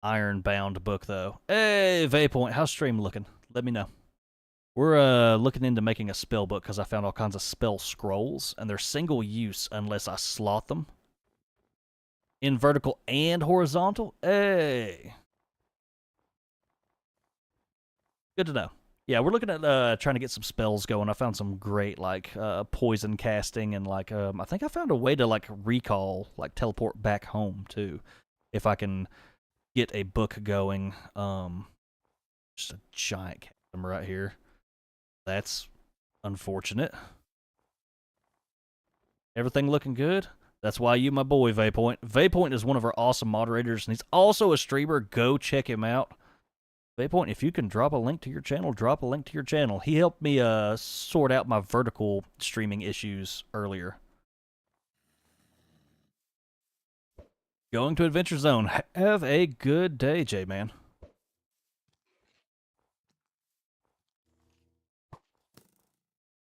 iron-bound book, though. Hey, Vaypoint, how's stream looking? Let me know. We're looking into making a spell book because I found all kinds of spell scrolls, and they're single use unless I slot them. In vertical and horizontal? Hey! Good to know. Yeah, we're looking at trying to get some spells going. I found some great, like, poison casting, and, like, I think I found a way to, like, recall, like, teleport back home, too. If I can get a book going. Just a giant chasm right here. That's unfortunate. Everything looking good? That's why you my boy, Vaypoint. Vaypoint is one of our awesome moderators, and he's also a streamer. Go check him out. Vaypoint, if you can drop a link to your channel, drop a link to your channel. He helped me sort out my vertical streaming issues earlier. Going to Adventure Zone. Have a good day, J-Man.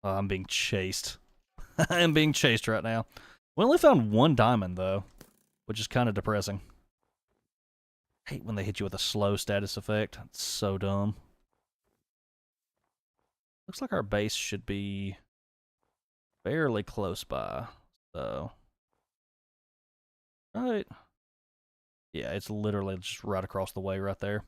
I'm being chased. I am being chased right now. We only found 1 diamond, though, which is kind of depressing. I hate when they hit you with a slow status effect. It's so dumb. Looks like our base should be fairly close by, so... Right. Yeah, it's literally just right across the way right there.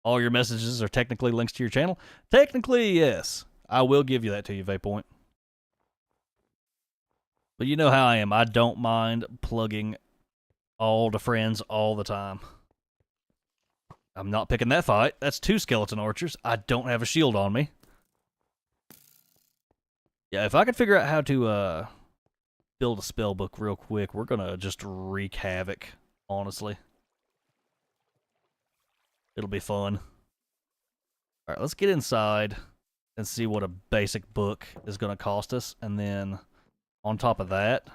All your messages are technically links to your channel? Technically, yes. I will give you that to you, Vaypoint. But you know how I am. I don't mind plugging all the friends all the time. I'm not picking that fight. That's 2 skeleton archers. I don't have a shield on me. Yeah, if I could figure out how to build a spell book real quick, we're gonna just wreak havoc, honestly. It'll be fun. Alright, let's get inside and see what a basic book is gonna cost us, and then on top of that,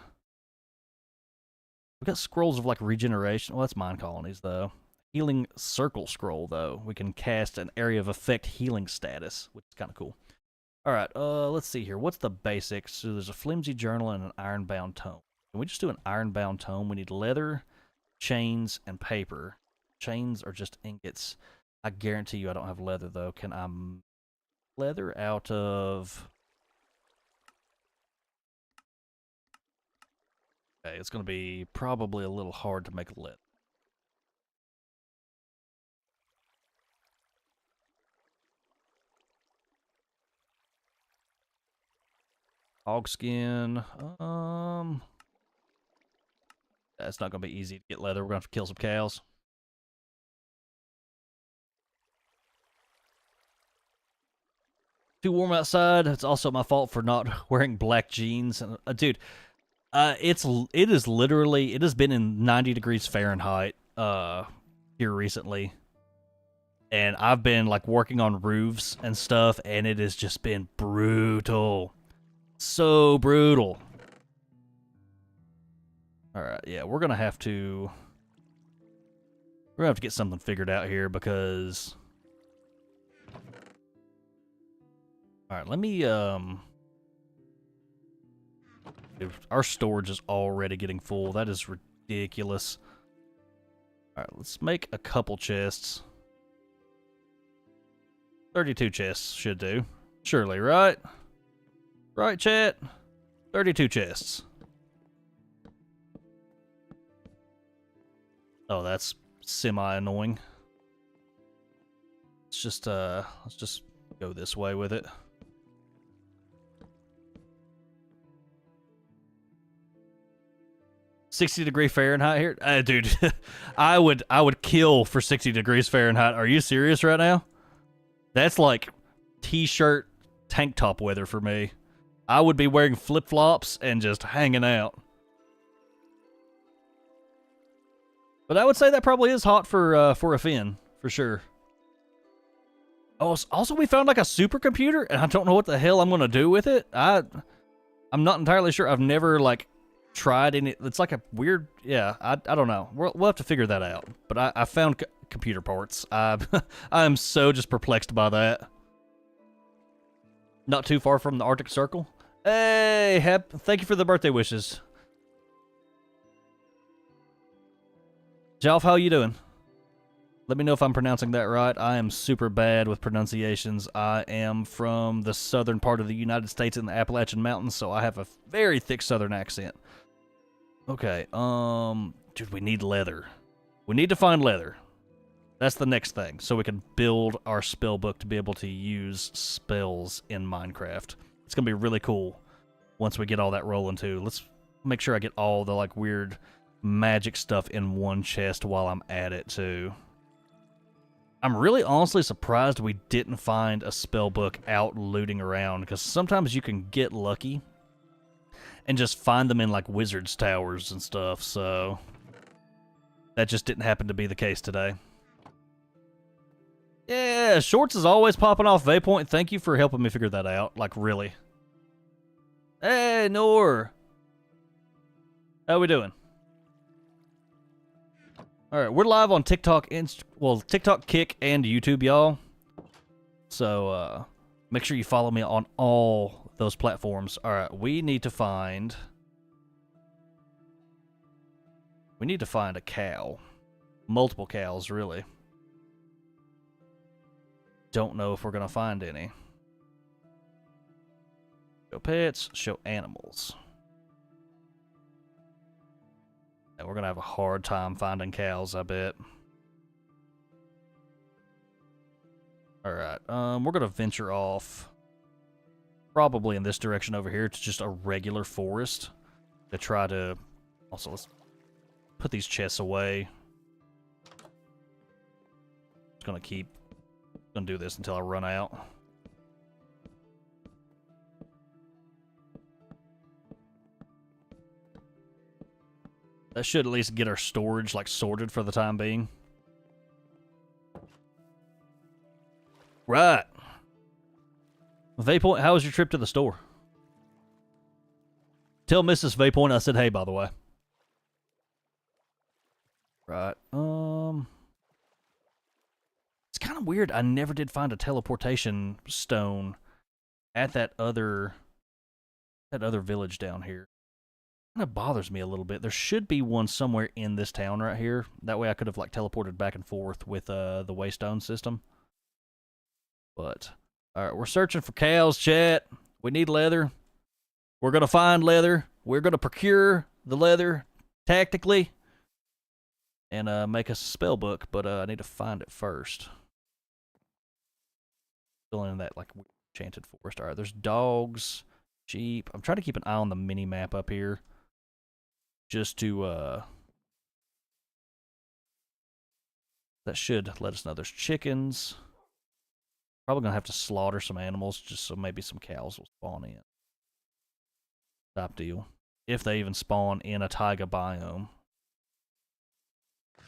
we got scrolls of like regeneration. Well, that's mind colonies though. Healing circle scroll though. We can cast an area of effect healing status, which is kind of cool. All right, let's see here. What's the basics? So there's a flimsy journal and an ironbound tome. Can we just do an ironbound tome? We need leather, chains, and paper. Chains are just ingots. I guarantee you I don't have leather though. Can I leather out of... Okay, it's going to be probably a little hard to make leather. Hog skin. That's not going to be easy to get leather. We're going to have to kill some cows. Too warm outside. It's also my fault for not wearing black jeans. Dude, it is literally, it has been in 90 degrees Fahrenheit here recently. And I've been like working on roofs and stuff, and it has just been brutal. So brutal. Alright, yeah, we're gonna have to get something figured out here because... Alright, let me our storage is already getting full. That is ridiculous. Alright, let's make a couple chests. 32 chests should do. Surely, right? Right, chat? 32 chests. Oh, that's semi-annoying. Let's just go this way with it. $60 Fahrenheit here? Dude, I would kill for 60 degrees Fahrenheit. Are you serious right now? That's like t-shirt, tank top weather for me. I would be wearing flip-flops and just hanging out. But I would say that probably is hot for a Finn, for sure. Oh, also we found like a supercomputer, and I don't know what the hell I'm gonna do with it. I'm not entirely sure. I've never like tried any. It's like a weird. Yeah, I don't know. We'll have to figure that out. But I found computer parts. I'm so just perplexed by that. Not too far from the Arctic Circle. Hey, thank you for the birthday wishes. Jalf, how you doing? Let me know if I'm pronouncing that right. I am super bad with pronunciations. I am from the southern part of the United States in the Appalachian Mountains, so I have a very thick southern accent. Okay, dude, we need leather. We need to find leather. That's the next thing, so we can build our spell book to be able to use spells in Minecraft. It's gonna be really cool once we get all that rolling too. Let's make sure I get all the like weird magic stuff in one chest while I'm at it too. I'm really honestly surprised we didn't find a spell book out looting around, because sometimes you can get lucky and just find them in like wizards' towers and stuff, so that just didn't happen to be the case today. Yeah, Shorts is always popping off Waypoint. Thank you for helping me figure that out. Like, really. Hey, Noor. How we doing? All right, we're live on TikTok, TikTok, Kick, and YouTube, y'all. So, make sure you follow me on all those platforms. All right, we need to find a cow. Multiple cows, really. Don't know if we're gonna find any. Show pets, show animals. And we're gonna have a hard time finding cows, I bet. Alright, we're gonna venture off probably in this direction over here to just a regular forest to try to... Also, let's put these chests away. Just gonna do this until I run out. That should at least get our storage like sorted for the time being. Right. Waypoint, how was your trip to the store? Tell Mrs. Waypoint I said hey, by the way. Right. It's kind of weird. I never did find a teleportation stone at that other village down here. Kind of bothers me a little bit. There should be one somewhere in this town right here. That way I could have like teleported back and forth with the Waystone system. But all right, we're searching for cows, chat. We need leather. We're gonna find leather. We're gonna procure the leather tactically and make us a spell book. But I need to find it first. Still in that like enchanted forest. All right, there's dogs, sheep. I'm trying to keep an eye on the mini map up here, just to that should let us know there's chickens. Probably gonna have to slaughter some animals just so maybe some cows will spawn in. Top deal. If they even spawn in a taiga biome. Go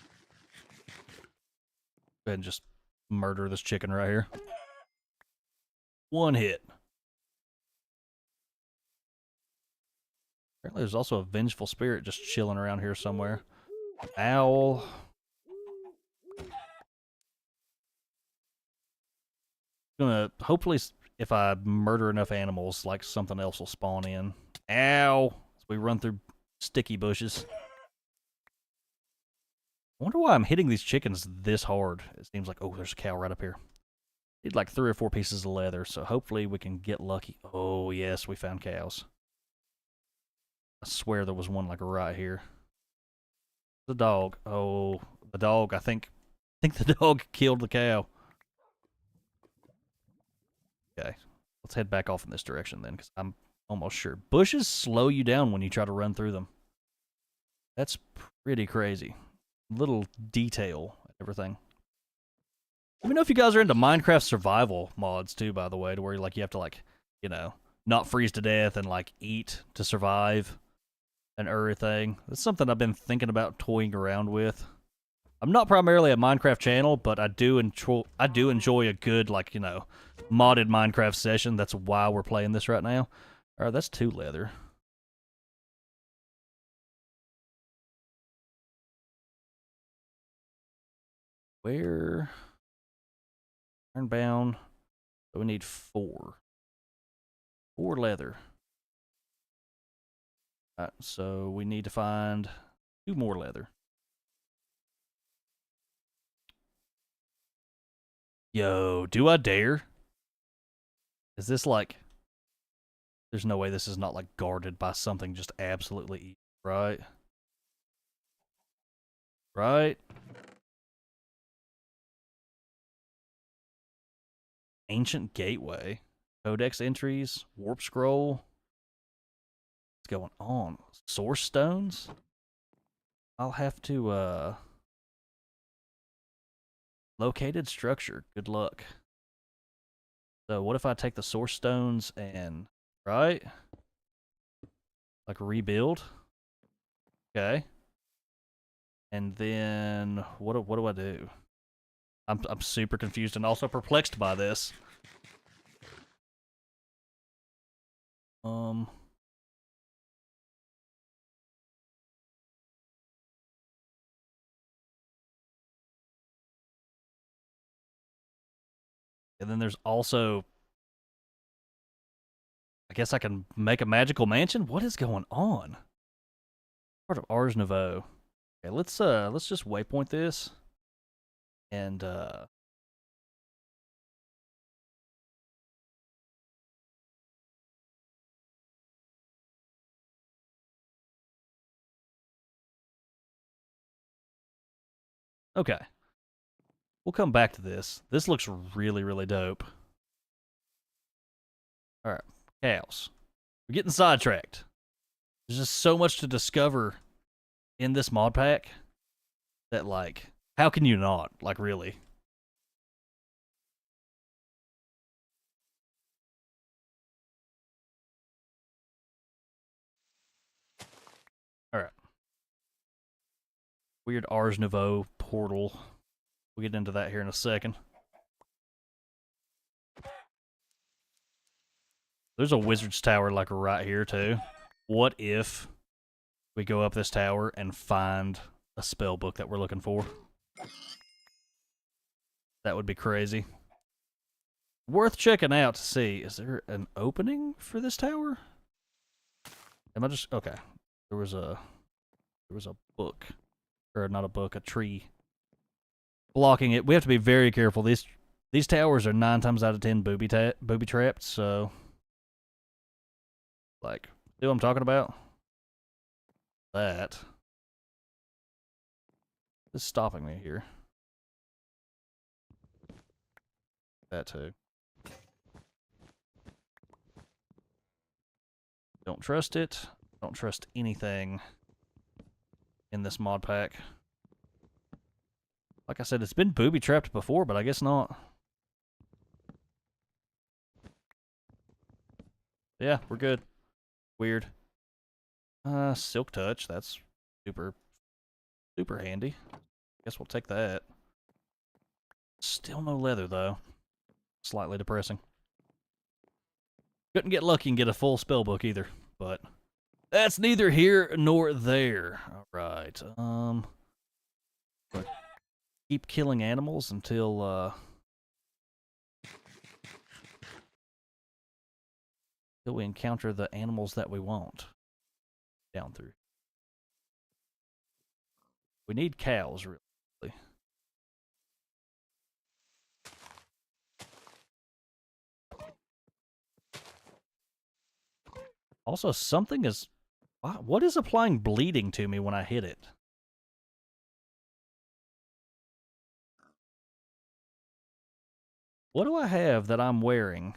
ahead and just murder this chicken right here. One hit. Apparently there's also a vengeful spirit just chilling around here somewhere. Owl. Gonna hopefully, if I murder enough animals, like something else will spawn in. Ow! As we run through sticky bushes. I wonder why I'm hitting these chickens this hard. It seems like, oh, there's a cow right up here. Need like 3 or 4 pieces of leather, so hopefully we can get lucky. Oh yes, we found cows. I swear there was one like right here. The dog. Oh, the dog. I think the dog killed the cow. Okay, let's head back off in this direction then, because I'm almost sure. Bushes slow you down when you try to run through them. That's pretty crazy. Little detail and everything. Let me know if you guys are into Minecraft survival mods too, by the way, to where like you have to like, you know, not freeze to death and like eat to survive and everything. That's something I've been thinking about toying around with. I'm not primarily a Minecraft channel, but I do enjoy a good, like, you know, modded Minecraft session. That's why we're playing this right now. All right, that's 2 leather. Where? Ironbound. So we need 4. 4 leather. All right, so we need to find 2 more leather. Yo, do I dare? Is this like... There's no way this is not like guarded by something just absolutely evil, right? Right? Ancient Gateway. Codex entries. Warp Scroll. What's going on? Source Stones? I'll have to, Located structure. Good luck. So what if I take the source stones and right, like rebuild? Okay. And then what do I do? I'm super confused and also perplexed by this. Um. And then there's also, I guess I can make a magical mansion. What is going on? Part of Ars Nouveau. Okay, let's just waypoint this and okay. We'll come back to this. This looks really, really dope. All right, cows. We're getting sidetracked. There's just so much to discover in this mod pack that, like, how can you not? Like, really? All right. Weird Ars Nouveau portal. We'll get into that here in a second. There's a wizard's tower, like, right here, too. What if we go up this tower and find a spell book that we're looking for? That would be crazy. Worth checking out to see. Is there an opening for this tower? Am I just okay? There was a book, or not a book, a tree blocking it. We have to be very careful. These towers are 9 times out of 10 booby trapped. So, like, see what I'm talking about? That is stopping me here. That too. Don't trust it. Don't trust anything in this mod pack. Like I said, it's been booby trapped before, but I guess not. Yeah, we're good. Weird. Silk touch. That's super, super handy. Guess we'll take that. Still no leather, though. Slightly depressing. Couldn't get lucky and get a full spell book either, but that's neither here nor there. All right. Keep killing animals until we encounter the animals that we want. Down through. We need cows, really. Also, something is... What is applying bleeding to me when I hit it? What do I have that I'm wearing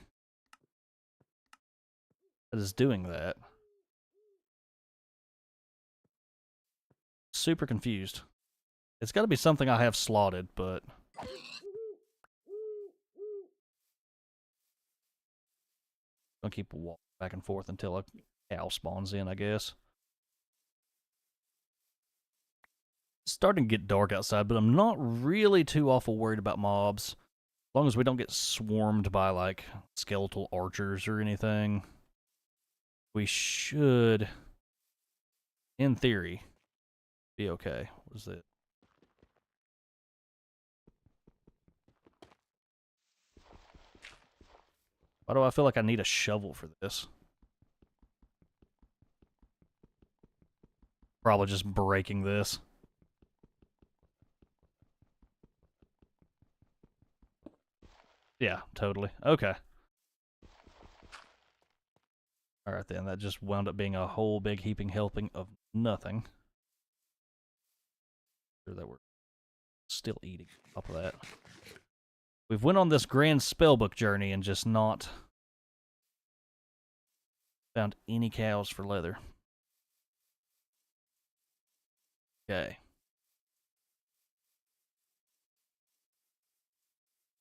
that is doing that? Super confused. It's got to be something I have slotted, but... I'll keep walking back and forth until a cow spawns in, I guess. It's starting to get dark outside, but I'm not really too awful worried about mobs. As long as we don't get swarmed by, like, skeletal archers or anything, we should, in theory, be okay. What is it? Why do I feel like I need a shovel for this? Probably just breaking this. Yeah, totally. Okay. Alright then, that just wound up being a whole big heaping helping of nothing. Sure that we're still eating on top of that. We've went on this grand spellbook journey and just not found any cows for leather. Okay.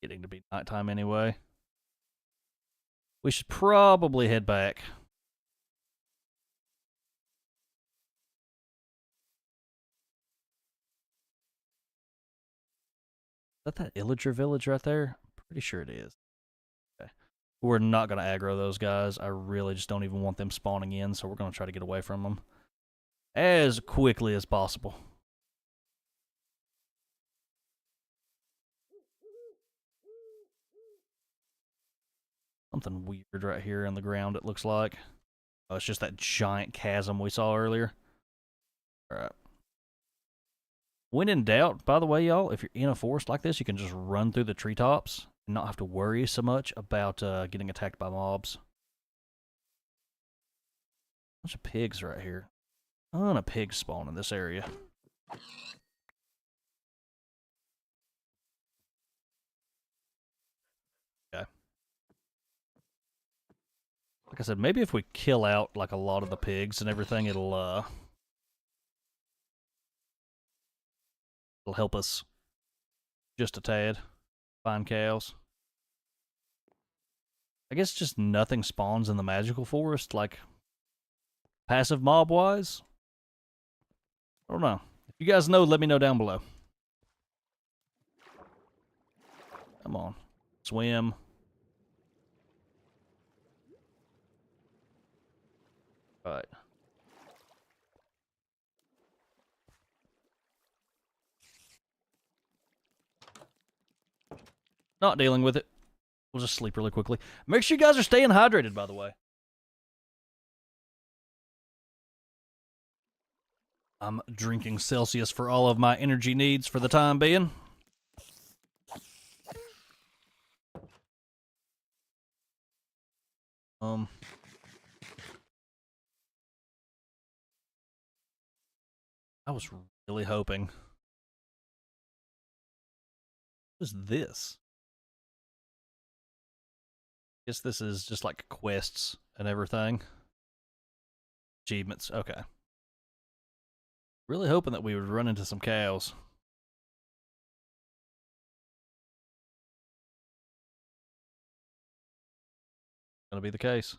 Getting to be nighttime anyway. We should probably head back. Is that Illager village right there? I'm pretty sure it is. Okay. We're not going to aggro those guys. I really just don't even want them spawning in, so we're going to try to get away from them as quickly as possible. Something weird right here in the ground, it looks like. Oh, it's just that giant chasm we saw earlier. Alright. When in doubt, by the way, y'all, if you're in a forest like this, you can just run through the treetops and not have to worry so much about getting attacked by mobs. Bunch of pigs right here. Ton of pigs spawn in this area. Okay. Like I said, maybe if we kill out like a lot of the pigs and everything, it'll help us just a tad find cows. I guess just nothing spawns in the magical forest, like passive mob wise. I don't know. If you guys know, let me know down below. Come on. Swim. Alright. Not dealing with it. We'll just sleep really quickly. Make sure you guys are staying hydrated, by the way. I'm drinking Celsius for all of my energy needs for the time being. I was really hoping. What is this? Guess this is just like quests and everything. Achievements, okay. Really hoping that we would run into some cows. Gonna be the case.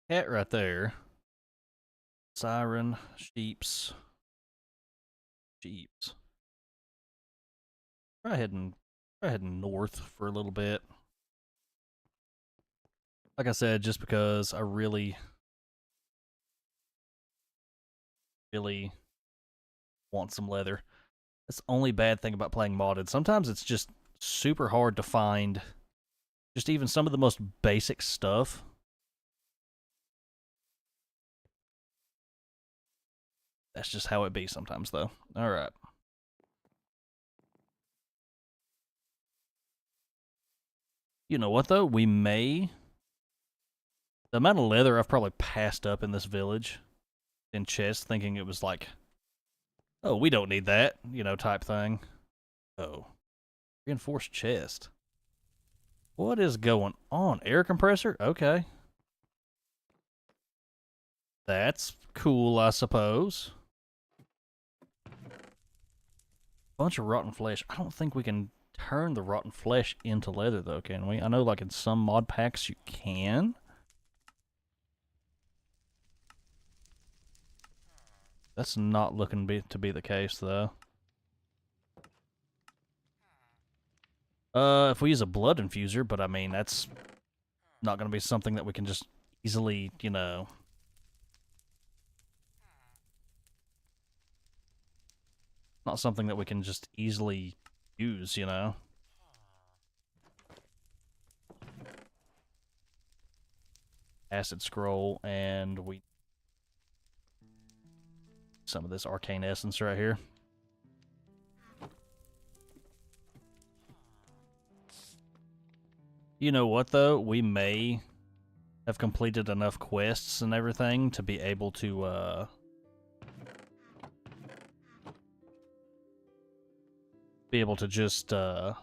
Cat right there. Siren, sheeps. Sheeps. Try heading north for a little bit. Like I said, just because I really want some leather. That's the only bad thing about playing modded. Sometimes it's just super hard to find just even some of the most basic stuff. That's just how it be sometimes, though. Alright. You know what, though? We may... The amount of leather I've probably passed up in this village in chests, thinking it was like, oh, we don't need that, you know, type thing. Oh. Reinforced chest. What is going on? Air compressor? Okay. That's cool, I suppose. Bunch of rotten flesh. I don't think we can turn the rotten flesh into leather, though, can we? I know, like, in some mod packs you can. That's not looking to be the case, though. If we use a blood infuser, but I mean, that's not going to be something that we can just easily, you know... Not something that we can just easily use, you know? Acid scroll, and we... Some of this arcane essence right here. You know what, though? We may have completed enough quests and everything to be able to, just, that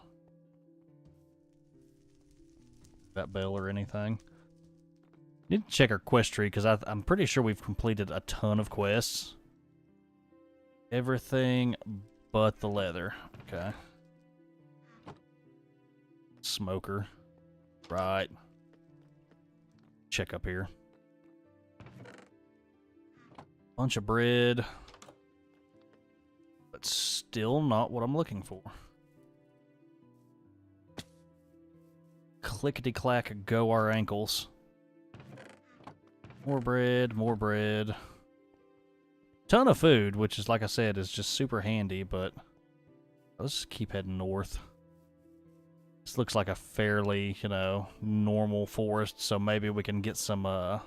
bell or anything. Need to check our quest tree because I'm pretty sure we've completed a ton of quests. Everything but the leather. Okay. Smoker. Right. Check up here. Bunch of bread. But still not what I'm looking for. Clickety-clack go our ankles. More bread, more bread. Ton of food, which is, like I said, is just super handy, but let's just keep heading north. This looks like a fairly, you know, normal forest, so maybe we can get some,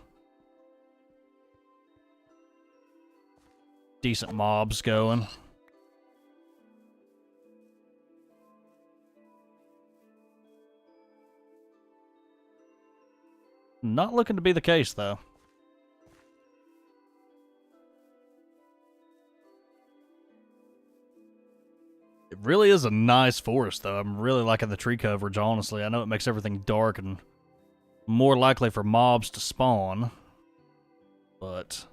decent mobs going. Not looking to be the case, though. It really is a nice forest, though. I'm really liking the tree coverage, honestly. I know it makes everything dark and more likely for mobs to spawn, but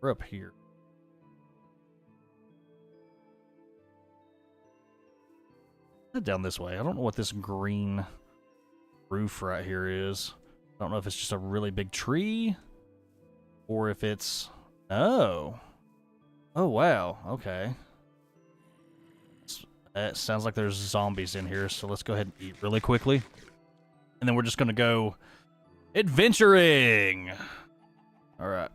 we're up here. Head down this way. I don't know what this green roof right here is. I don't know if it's just a really big tree or if it's... Oh. Oh, wow. Okay. It sounds like there's zombies in here, so let's go ahead and eat really quickly. And then we're just going to go adventuring. All right.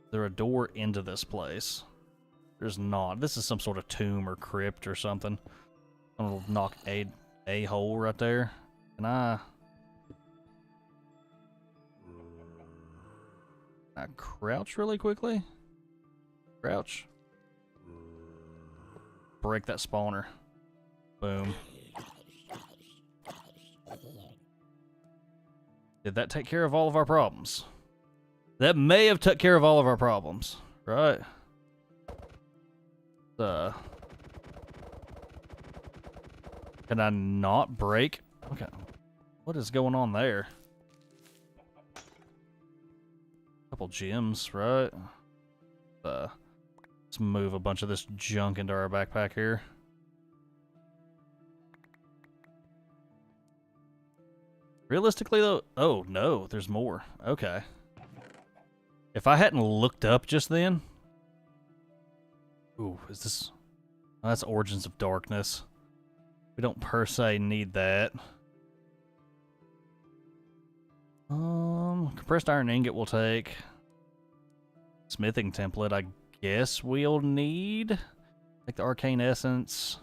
Is there a door into this place? There's not. This is some sort of tomb or crypt or something. I'm going to knock a hole right there. Can I crouch really quickly? Crouch. Break that spawner. Boom. Did that take care of all of our problems? That may have took care of all of our problems, right? Can I not break? Okay. What is going on there? Couple gems, right? Let's move a bunch of this junk into our backpack here. Realistically, though... Oh, no. There's more. Okay. If I hadn't looked up just then... Ooh, is this... Oh, that's Origins of Darkness. We don't per se need that. Compressed iron ingot we'll take. Smithing template, I guess we'll need. Take the arcane essence.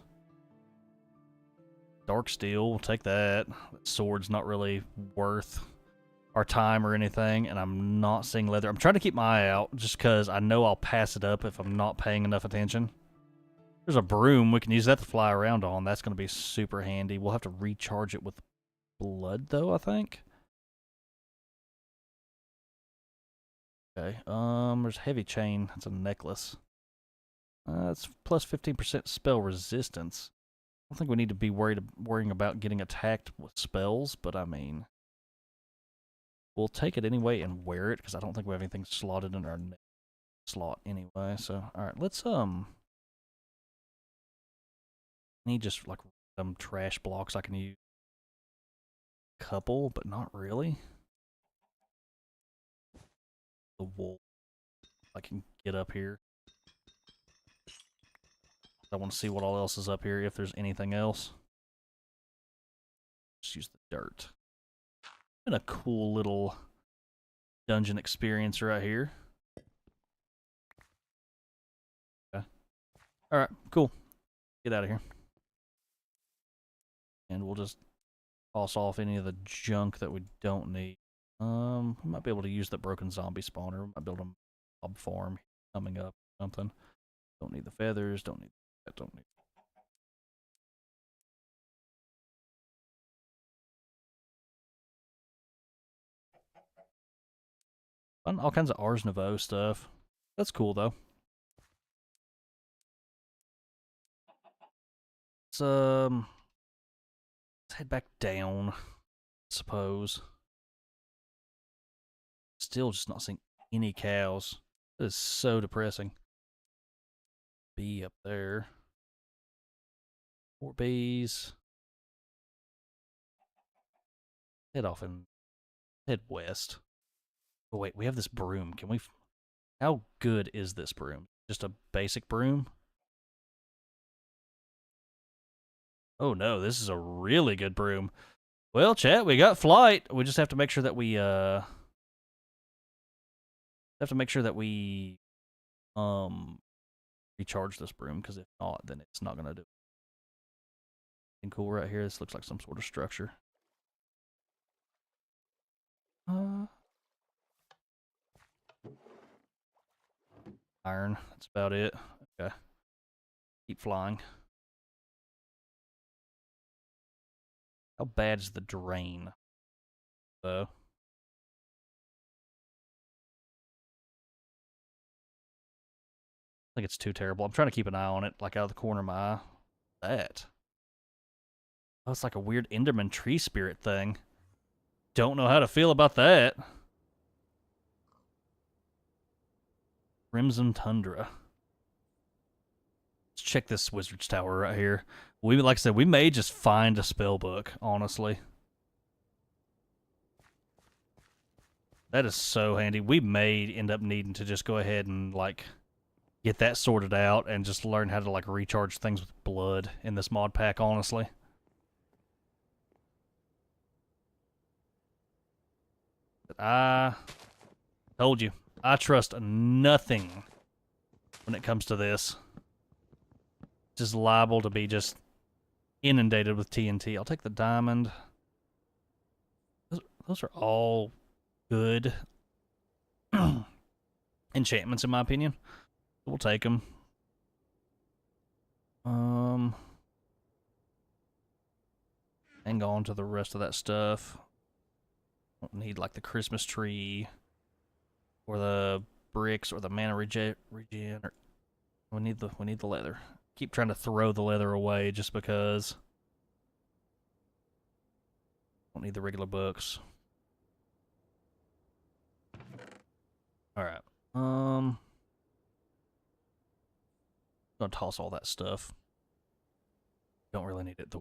Dark steel, we'll take that. That sword's not really worth our time or anything, and I'm not seeing leather. I'm trying to keep my eye out just because I know I'll pass it up if I'm not paying enough attention. There's a broom. We can use that to fly around on. That's going to be super handy. We'll have to recharge it with blood, though, I think. Okay, there's heavy chain. That's a necklace. It's plus 15% spell resistance. I don't think we need to be worrying about getting attacked with spells, but I mean... We'll take it anyway and wear it, because I don't think we have anything slotted in our slot anyway, so... Alright, let's, need just, like, some trash blocks I can use. Couple, but not really. The wool. I can get up here. I want to see what all else is up here, if there's anything else. Just use the dirt. Been a cool little dungeon experience right here. Okay. Alright, cool. Get out of here. And we'll just toss off any of the junk that we don't need. We might be able to use the broken zombie spawner. We might build a mob farm coming up or something. Don't need the feathers, don't need that, don't need... All kinds of Ars Nouveau stuff. That's cool, though. Let's Let's head back down, I suppose. Still just not seeing any cows. This is so depressing. Bee up there. 4 bees. Head off and head west. Oh wait, we have this broom. Can we? How good is this broom? Just a basic broom? Oh no, this is a really good broom. Well, chat, we got flight. We just have to make sure that we recharge this broom, because if not, then it's not gonna do anything cool right here. This looks like some sort of structure. Iron. That's about it. Okay. Keep flying. How bad is the drain, though? I think it's too terrible. I'm trying to keep an eye on it, like out of the corner of my eye. That. Oh, it's like a weird Enderman tree spirit thing. Don't know how to feel about that. Crimson Tundra. Let's check this wizard's tower right here. We, like I said, we may just find a spell book, honestly. That is so handy. We may end up needing to just go ahead and, like, get that sorted out and just learn how to, like, recharge things with blood in this mod pack, honestly. But I told you, I trust nothing when it comes to this. Just liable to be just inundated with TNT. I'll take the diamond. Those are all good enchantments, in my opinion. We'll take them. Hang on to the rest of that stuff. Don't need like the Christmas tree or the bricks or the mana regen. We need the leather. Keep trying to throw the leather away just because. Don't need the regular books. Alright. Gonna toss all that stuff. Don't really need it.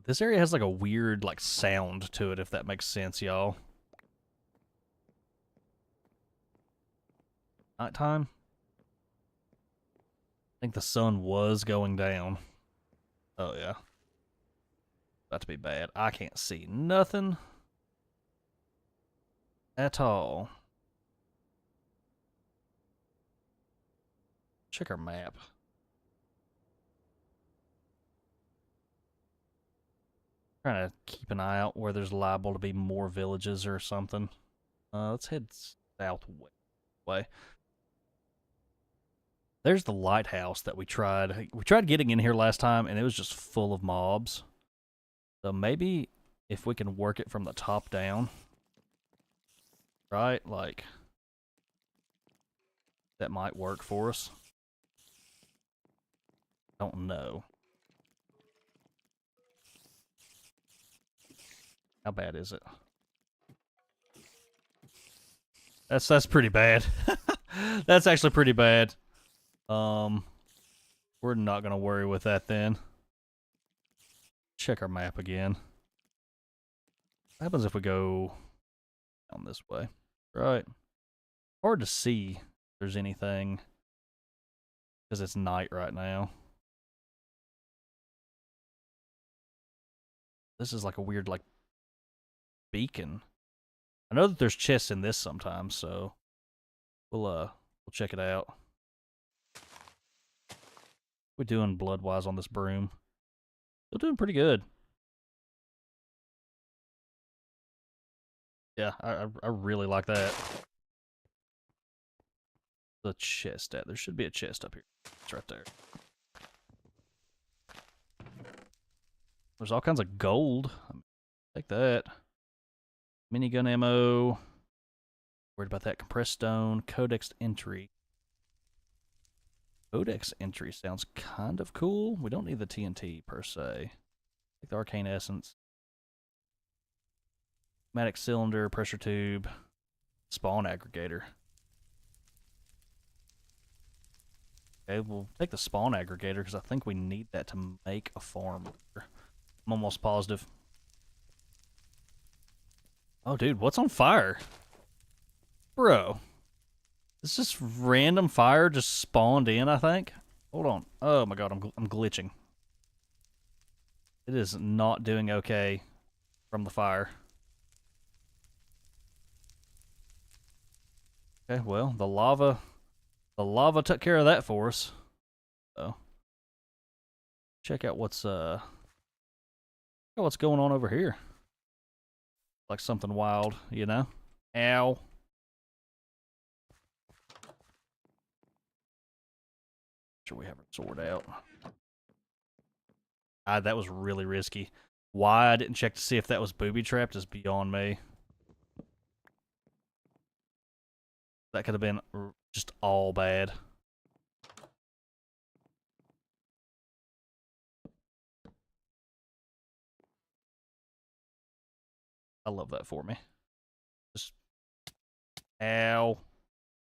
This area has like a weird like sound to it, if that makes sense, y'all. Nighttime? I think the sun was going down. Oh yeah. About to be bad. I can't see nothing at all. Check our map. Trying to keep an eye out where there's liable to be more villages or something. Let's head southway. There's the lighthouse that we tried. We tried getting in here last time, and it was just full of mobs. So maybe if we can work it from the top down. Right? Like, that might work for us. Don't know. How bad is it? That's pretty bad. That's actually pretty bad. We're not gonna worry with that then. Check our map again. What happens if we go down this way? Right. Hard to see if there's anything because it's night right now. This is like a weird like beacon. I know that there's chests in this sometimes, so we'll check it out. We're doing blood-wise on this broom. Still doing pretty good. Yeah, I really like that. The chest there should be a chest up here. It's right there. There's all kinds of gold. Take that. Minigun ammo. Worried about that. Compressed stone. Codex entry. Codex entry sounds kind of cool. We don't need the TNT per se. Take the arcane essence. Pneumatic cylinder, pressure tube, spawn aggregator. Okay, we'll take the spawn aggregator because I think we need that to make a farm. I'm almost positive. Oh, dude, what's on fire? Bro. This just random fire just spawned in, I think. Hold on. Oh my god, I'm glitching. It is not doing okay from the fire. Okay, well, the lava took care of that for us. So, check out what's going on over here. Like something wild, you know? Ow. Sure we have our sword out. That was really risky. Why I didn't check to see if that was booby trapped is beyond me. That could have been just all bad. I love that for me. Just ow.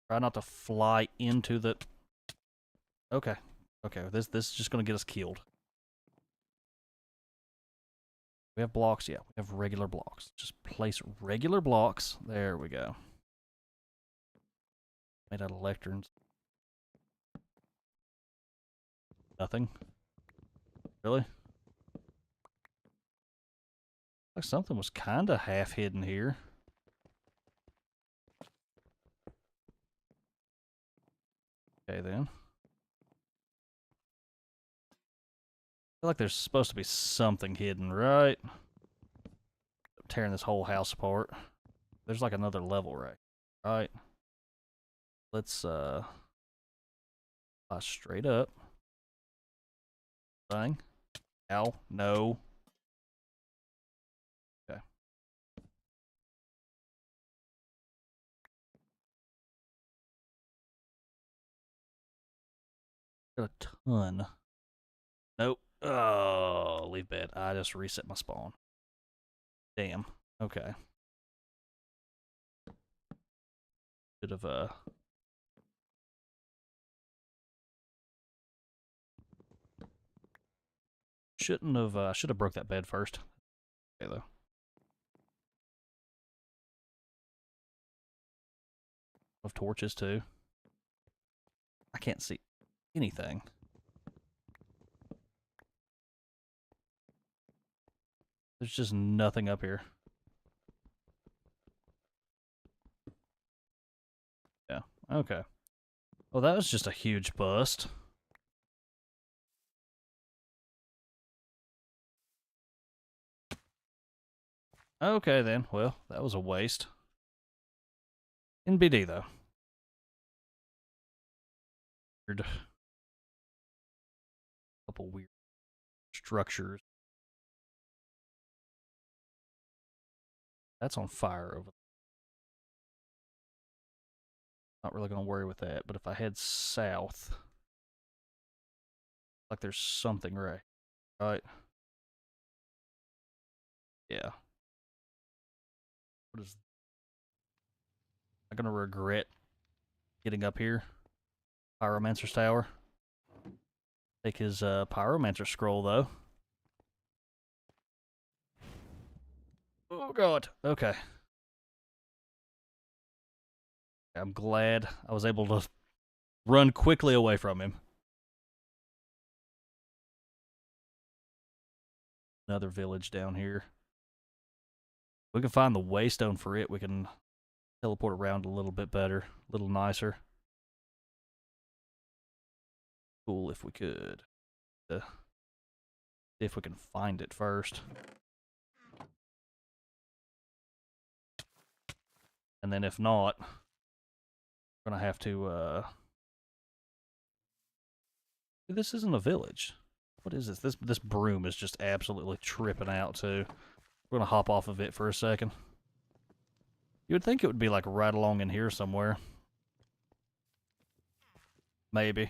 Try not to fly into the. Okay. Okay. This is just gonna get us killed. We have blocks, yeah. We have regular blocks. Just place regular blocks. There we go. Made out of lecterns. Nothing. Really? Like something was kinda half hidden here. Okay then. I feel like there's supposed to be something hidden, right? I'm tearing this whole house apart. There's like another level, right? Right. Let's fly straight up. Bang. Ow. No. Okay. Got a ton. Nope. Oh, leave bed. I just reset my spawn. Damn. Okay. Bit of a. Shouldn't have. Should have broke that bed first. Okay though. Of torches too. I can't see anything. There's just nothing up here. Yeah. Okay. Well, that was just a huge bust. Okay then. Well, that was a waste. NBD though. Weird. Couple weird structures. That's on fire over there. Not really gonna worry with that, but if I head south, like there's something right. Right. Yeah. What is I'm gonna regret getting up here. Pyromancer's Tower. Take his Pyromancer scroll though. Oh god. Okay. I'm glad I was able to run quickly away from him. Another village down here. We can find the waystone for it. We can teleport around a little bit better, a little nicer. Cool if we could. See if we can find it first. And then if not, we're gonna have to this isn't a village. What is this? This broom is just absolutely tripping out too. We're gonna hop off of it for a second. You would think it would be like right along in here somewhere. Maybe.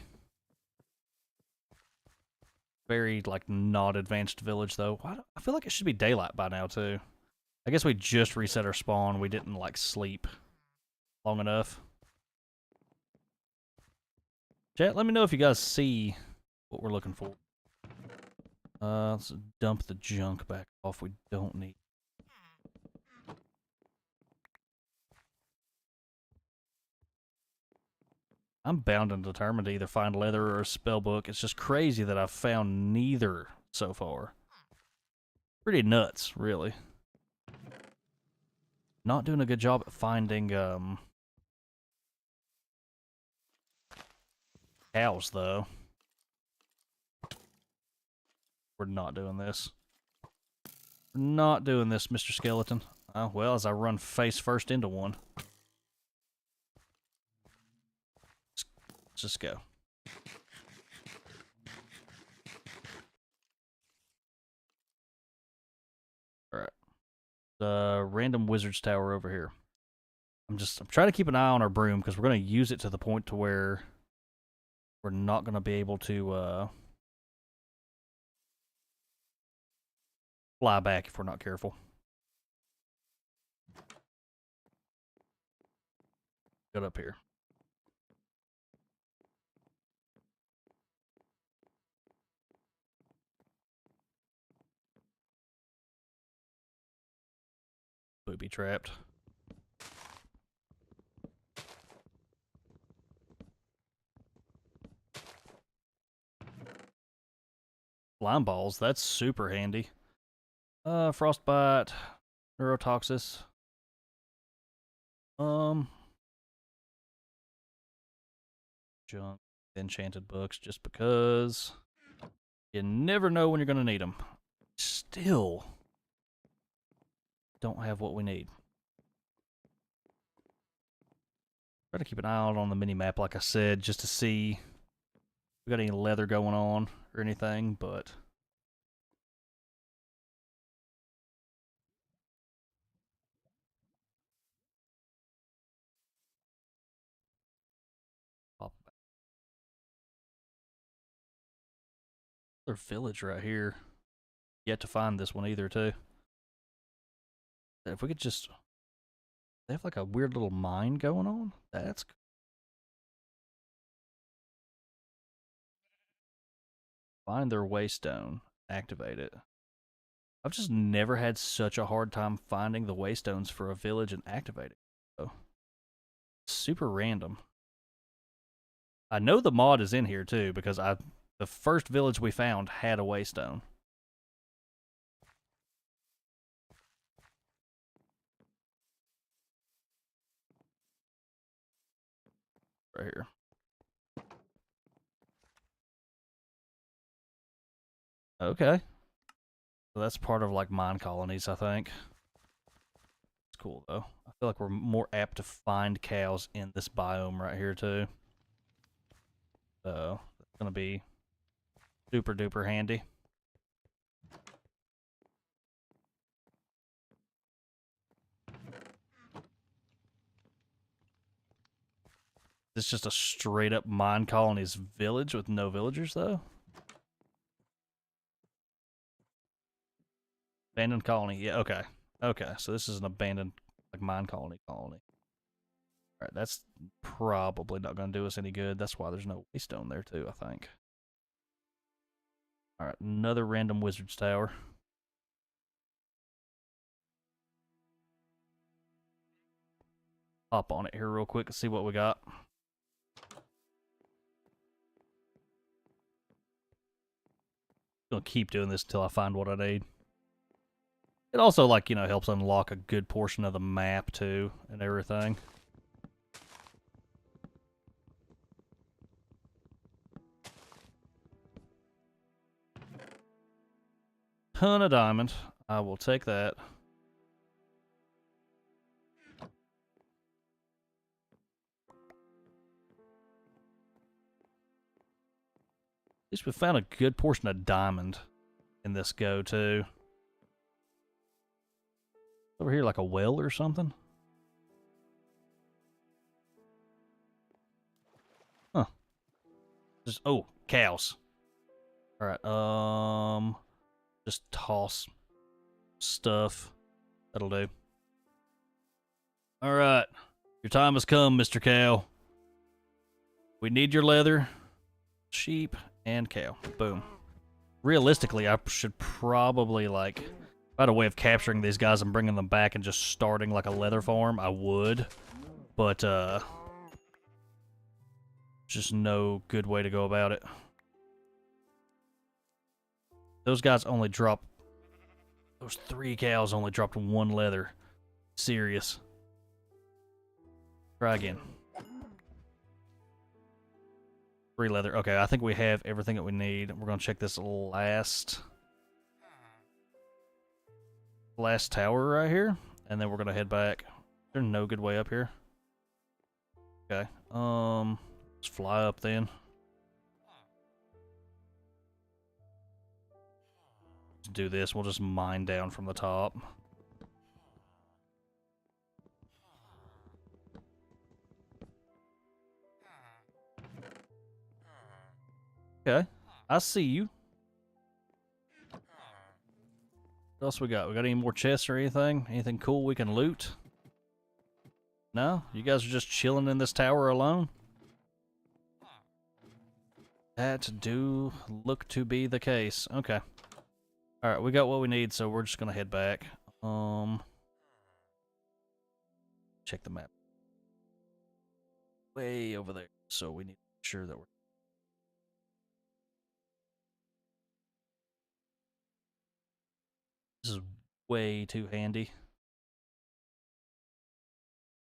very, like, not advanced village, though. I feel like it should be daylight by now, too. I guess we just reset our spawn. We didn't, like, sleep long enough. Chat, let me know if you guys see what we're looking for. Let's dump the junk back off we don't need. I'm bound and determined to either find leather or a spell book. It's just crazy that I've found neither so far. Pretty nuts, really. Not doing a good job at finding, cows, though. We're not doing this. We're not doing this, Mr. Skeleton. Oh, well, as I run face first into one. Let's just go. Alright. The random wizard's tower over here. I'm trying to keep an eye on our broom because we're going to use it to the point to where we're not going to be able to fly back if we're not careful. Get up here. Booby trapped. Slime balls, that's super handy. Frostbite, neurotoxis. Junk, enchanted books, just because you never know when you're gonna need them. Still don't have what we need. Try to keep an eye out on the mini map, like I said, just to see if we got any leather going on or anything, but pop back. Another village right here. Yet to find this one either, too. If we could just, they have like a weird little mine going on. That's cool. Find their waystone. Activate it. I've just never had such a hard time finding the waystones for a village and activating it. So, super random. I know the mod is in here too because the first village we found had a waystone. Right here. Okay. So that's part of like mine colonies, I think. It's cool though. I feel like we're more apt to find cows in this biome right here too. So it's gonna be super duper handy. This is just a straight up mine colonies village with no villagers though. Abandoned colony. Yeah, okay. Okay, so this is an abandoned like mine colony. Alright, that's probably not gonna do us any good. That's why there's no waystone there too, I think. Alright, another random wizard's tower. Hop on it here real quick and see what we got. Gonna keep doing this until I find what I need. It also, like, you know, helps unlock a good portion of the map too and everything. Ton of diamond. I will take that. At least we found a good portion of diamond in this go too. Over here like a well or something? Huh. Just, oh, cows. Alright, just toss stuff. That'll do. Alright. Your time has come, Mr. Cow. We need your leather, sheep, and cow. Boom. Realistically, I should probably, like, if I had a way of capturing these guys and bringing them back and just starting, like, a leather farm, I would. But, just no good way to go about it. Those guys only drop... Those 3 cows only dropped 1 leather. Serious. Try again. 3 leather. Okay, I think we have everything that we need. We're gonna check this last tower right here, and then we're gonna head back. There's no good way up here. Okay. Let's fly up then. Let's do this. We'll just mine down from the top. Okay, I see you. What else we got? We got any more chests or anything? Anything cool we can loot? No? You guys are just chilling in this tower alone? That do look to be the case. Okay. Alright, we got what we need, so we're just gonna head back. Check the map. Way over there. So we need to make sure that we're... This is way too handy.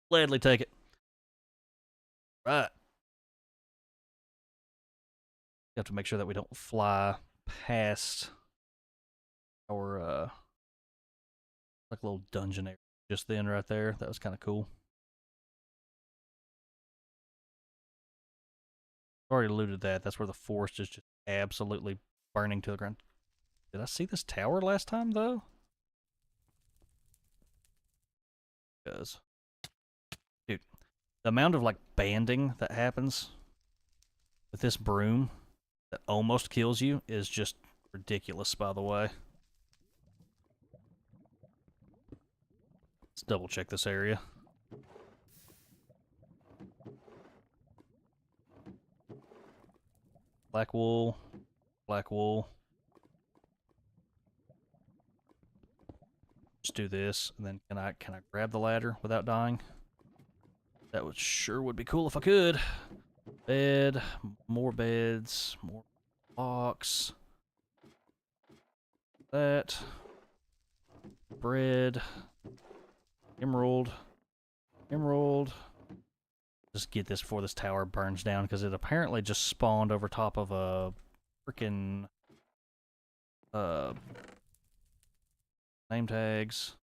Gladly take it. Right. You have to make sure that we don't fly past our like little dungeon area just then right there. That was kind of cool. Already looted that. That's where the forest is just absolutely burning to the ground. Did I see this tower last time though? Because, dude, the amount of like banding that happens with this broom that almost kills you is just ridiculous, by the way. Let's double check this area. Black wool, black wool. Just do this, and then can I grab the ladder without dying? That would would be cool if I could. Bed, more beds, more blocks. That. Bread. Emerald. Emerald. Just get this before this tower burns down, because it apparently just spawned over top of a freaking name tags.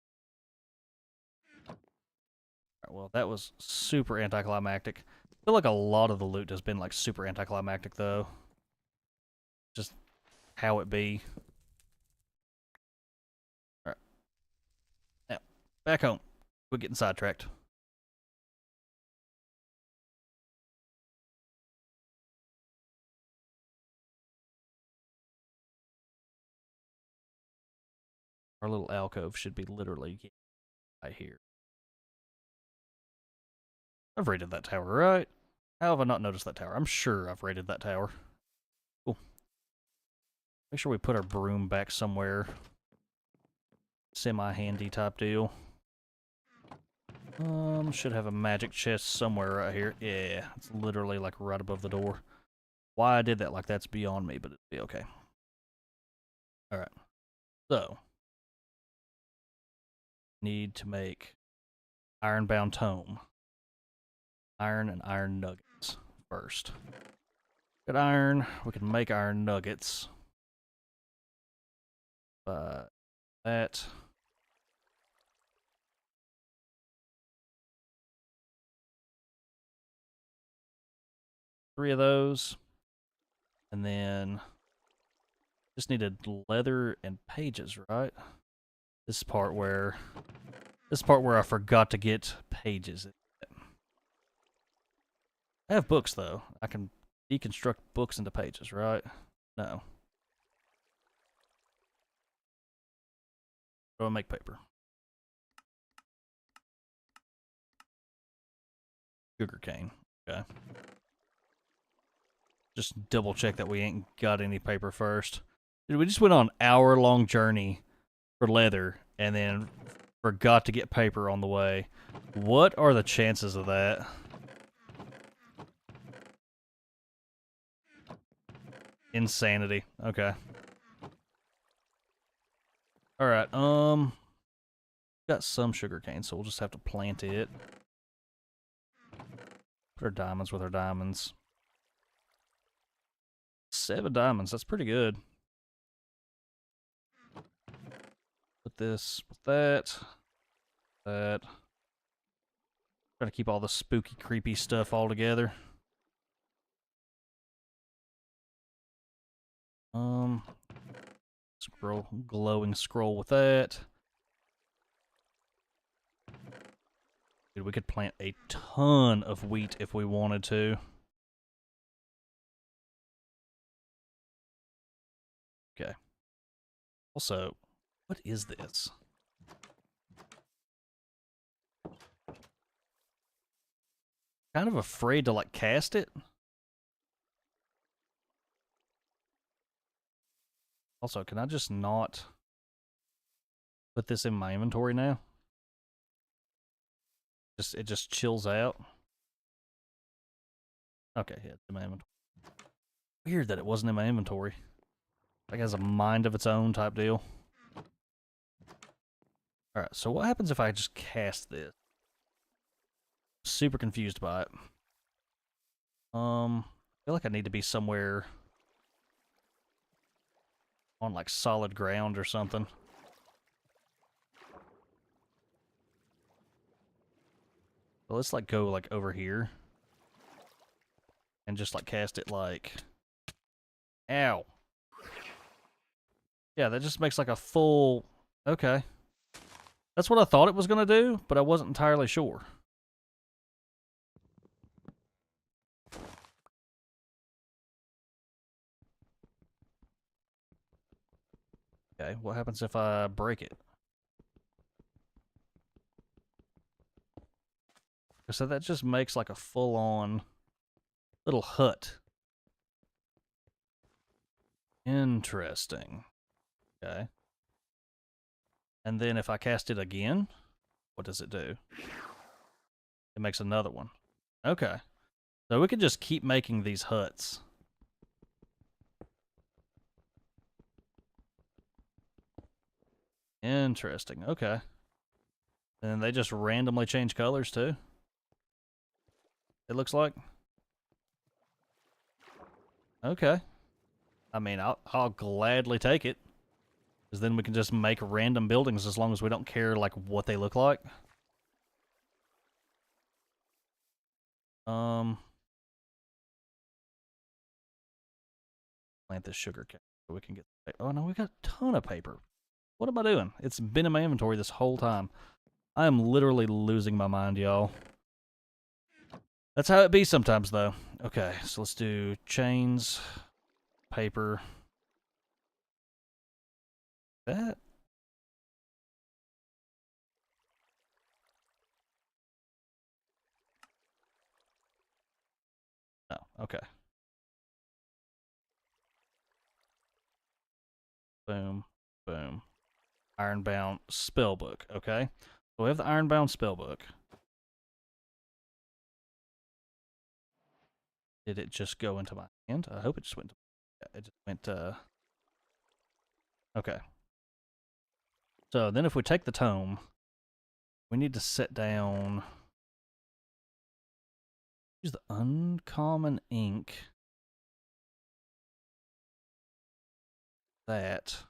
Alright, well, that was super anticlimactic. I feel like a lot of the loot has been like super anticlimactic though. Just how it be. Alright. Now, back home. We're getting sidetracked. Our little alcove should be literally right here. I've raided that tower, right? How have I not noticed that tower? I'm sure I've raided that tower. Cool. Make sure we put our broom back somewhere semi-handy type deal. Should have a magic chest somewhere right here. Yeah, it's literally like right above the door. Why I did that like that's beyond me, but it'd be okay. Alright. So, need to make ironbound tome. Iron and iron nuggets first. Got iron. We can make iron nuggets. But that. Three of those. And then just needed leather and pages, right? This part where I forgot to get pages. I have books though. I can deconstruct books into pages, right? No. Go make paper. Sugarcane. Okay. Just double check that we ain't got any paper first. Dude, we just went on an hour-long journey for leather and then forgot to get paper on the way. What are the chances of that? Insanity. Okay. Alright, got some sugarcane, so we'll just have to plant it. Put our diamonds with our diamonds. 7 diamonds, that's pretty good. Put this with that. That. Trying to keep all the spooky, creepy stuff all together. Scroll, glowing scroll with that. Dude, we could plant a ton of wheat if we wanted to. Okay. Also, what is this? Kind of afraid to, like, cast it. Also, can I just not put this in my inventory now? It just chills out. Okay, yeah, it's in my inventory. Weird that it wasn't in my inventory. Like, it has a mind of its own type deal. Alright, so what happens if I just cast this? Super confused by it. I feel like I need to be somewhere on, like, solid ground or something. Well, let's, like, go, like, over here. And just, like, cast it, like... Ow. Yeah, that just makes, like, a full... Okay. That's what I thought it was gonna do, but I wasn't entirely sure. Okay, what happens if I break it? So that just makes like a full-on little hut. Interesting. Okay. And then if I cast it again, what does it do? It makes another one. Okay. So we could just keep making these huts. Interesting. Okay. And they just randomly change colors too? It looks like. Okay. I mean, I'll gladly take it. Because then we can just make random buildings as long as we don't care, like, what they look like. Plant this sugar cane so we can get... Oh, no, we got a ton of paper. What am I doing? It's been in my inventory this whole time. I am literally losing my mind, y'all. That's how it be sometimes, though. Okay, so let's do chains, paper. That? Oh, okay. Boom, boom. Ironbound spellbook, okay? So we have the Ironbound spellbook. Did it just go into my hand? I hope it just went to... Yeah, it just went, Okay. So then if we take the tome, we need to set down... Use the uncommon ink. That.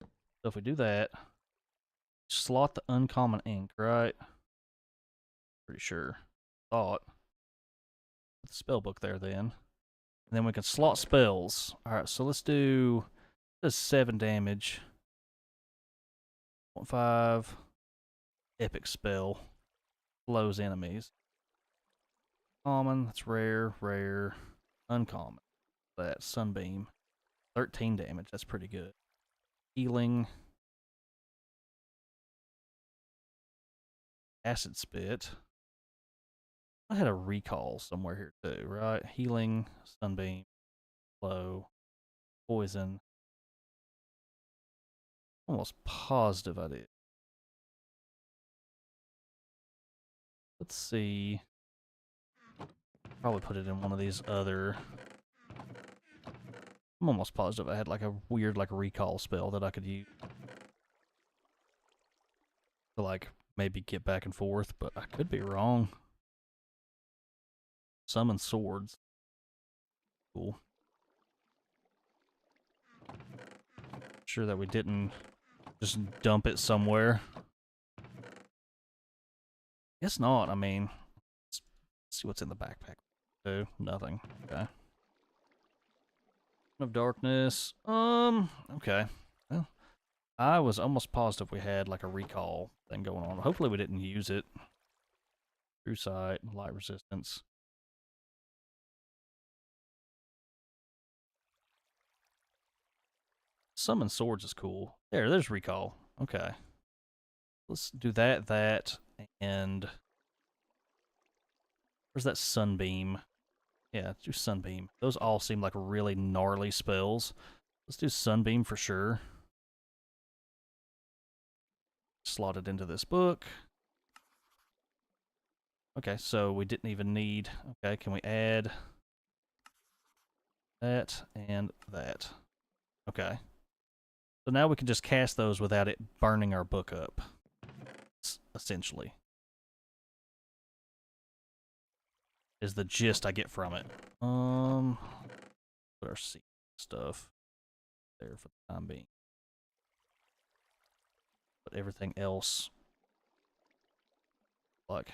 So if we do that, slot the uncommon ink, right? Pretty sure. Thought. Put the spell book there then. And then we can slot spells. Alright, so let's do this 7 damage. 0.5 epic spell. Blows enemies. Common, that's rare, rare. Uncommon. That sunbeam. 13 damage, that's pretty good. Healing. acid spit. I had a recall somewhere here too, right? Healing, sunbeam, flow, poison. Almost positive I did. Let's see. Probably put it in one of these other. I'm almost positive I had like a weird like recall spell that I could use to like maybe get back and forth, but I could be wrong. Summon swords. Cool. Sure that we didn't just dump it somewhere. Guess not. I mean, let's see what's in the backpack. Oh, nothing. Okay. Of darkness. Okay. Well, I was almost positive we had like a recall thing going on. Hopefully we didn't use it. True sight, light resistance. Summon swords is cool. There's recall. Okay. Let's do that, and where's that sunbeam? Yeah, let's do sunbeam. Those all seem like really gnarly spells. Let's do sunbeam for sure. Slot it into this book. Okay, so we didn't even need... Okay, can we add that and that? Okay. So now we can just cast those without it burning our book up, essentially. Is the gist I get from it. Put our secret stuff there for the time being. But everything else, like...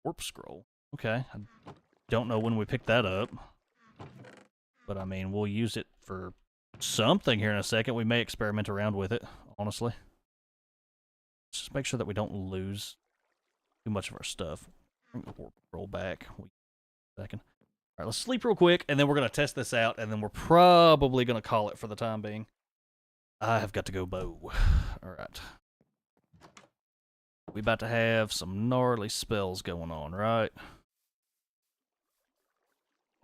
Warp scroll. Okay. I don't know when we picked that up. But, I mean, we'll use it for something here in a second. We may experiment around with it, honestly. Let's just make sure that we don't lose too much of our stuff. Bring the warp scroll back. Second. All right, let's sleep real quick, and then we're going to test this out, and then we're probably going to call it for the time being. I have got to go bow. All right. We about to have some gnarly spells going on, right?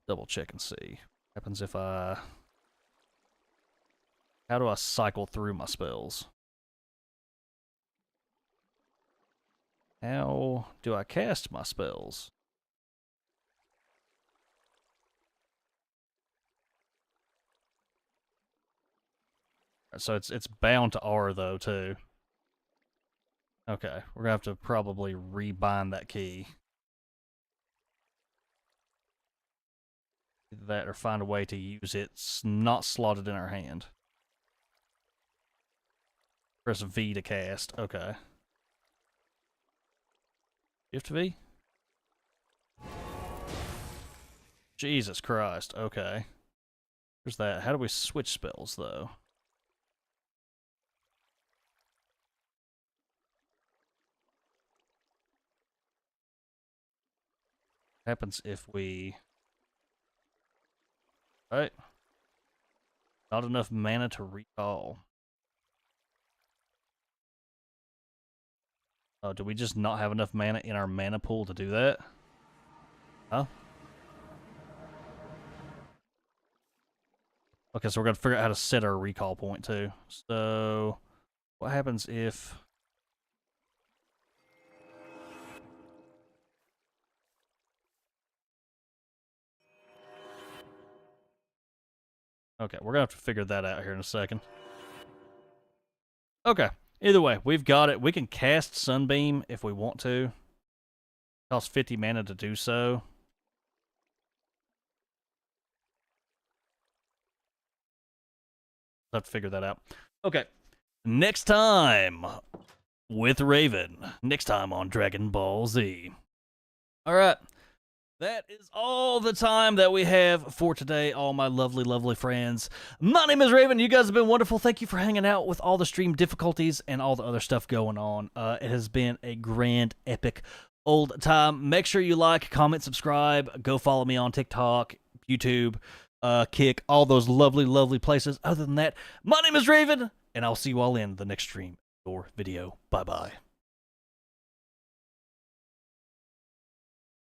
Double check and see. What happens if I... How do I cycle through my spells? How do I cast my spells? So it's bound to R though too. Okay, we're gonna have to probably rebind that key. Either that or find a way to use it not slotted in our hand. Press V to cast. Okay. Shift V? Jesus Christ. Okay. There's that. How do we switch spells though? Happens if we... Right. Not enough mana to recall. Oh, do we just not have enough mana in our mana pool to do that? Huh? Okay, so we're going to figure out how to set our recall point, too. So, what happens if... Okay, we're going to have to figure that out here in a second. Okay, either way, we've got it. We can cast Sunbeam if we want to. It costs 50 mana to do so. I'll have to figure that out. Okay, next time with Raven. Next time on Dragon Ball Z. All right. That is all the time that we have for today, all my lovely, lovely friends. My name is Raven. You guys have been wonderful. Thank you for hanging out with all the stream difficulties and all the other stuff going on. It has been a grand, epic old time. Make sure you like, comment, subscribe. Go follow me on TikTok, YouTube, Kick, all those lovely, lovely places. Other than that, my name is Raven. and I'll see you all in the next stream or video. Bye bye.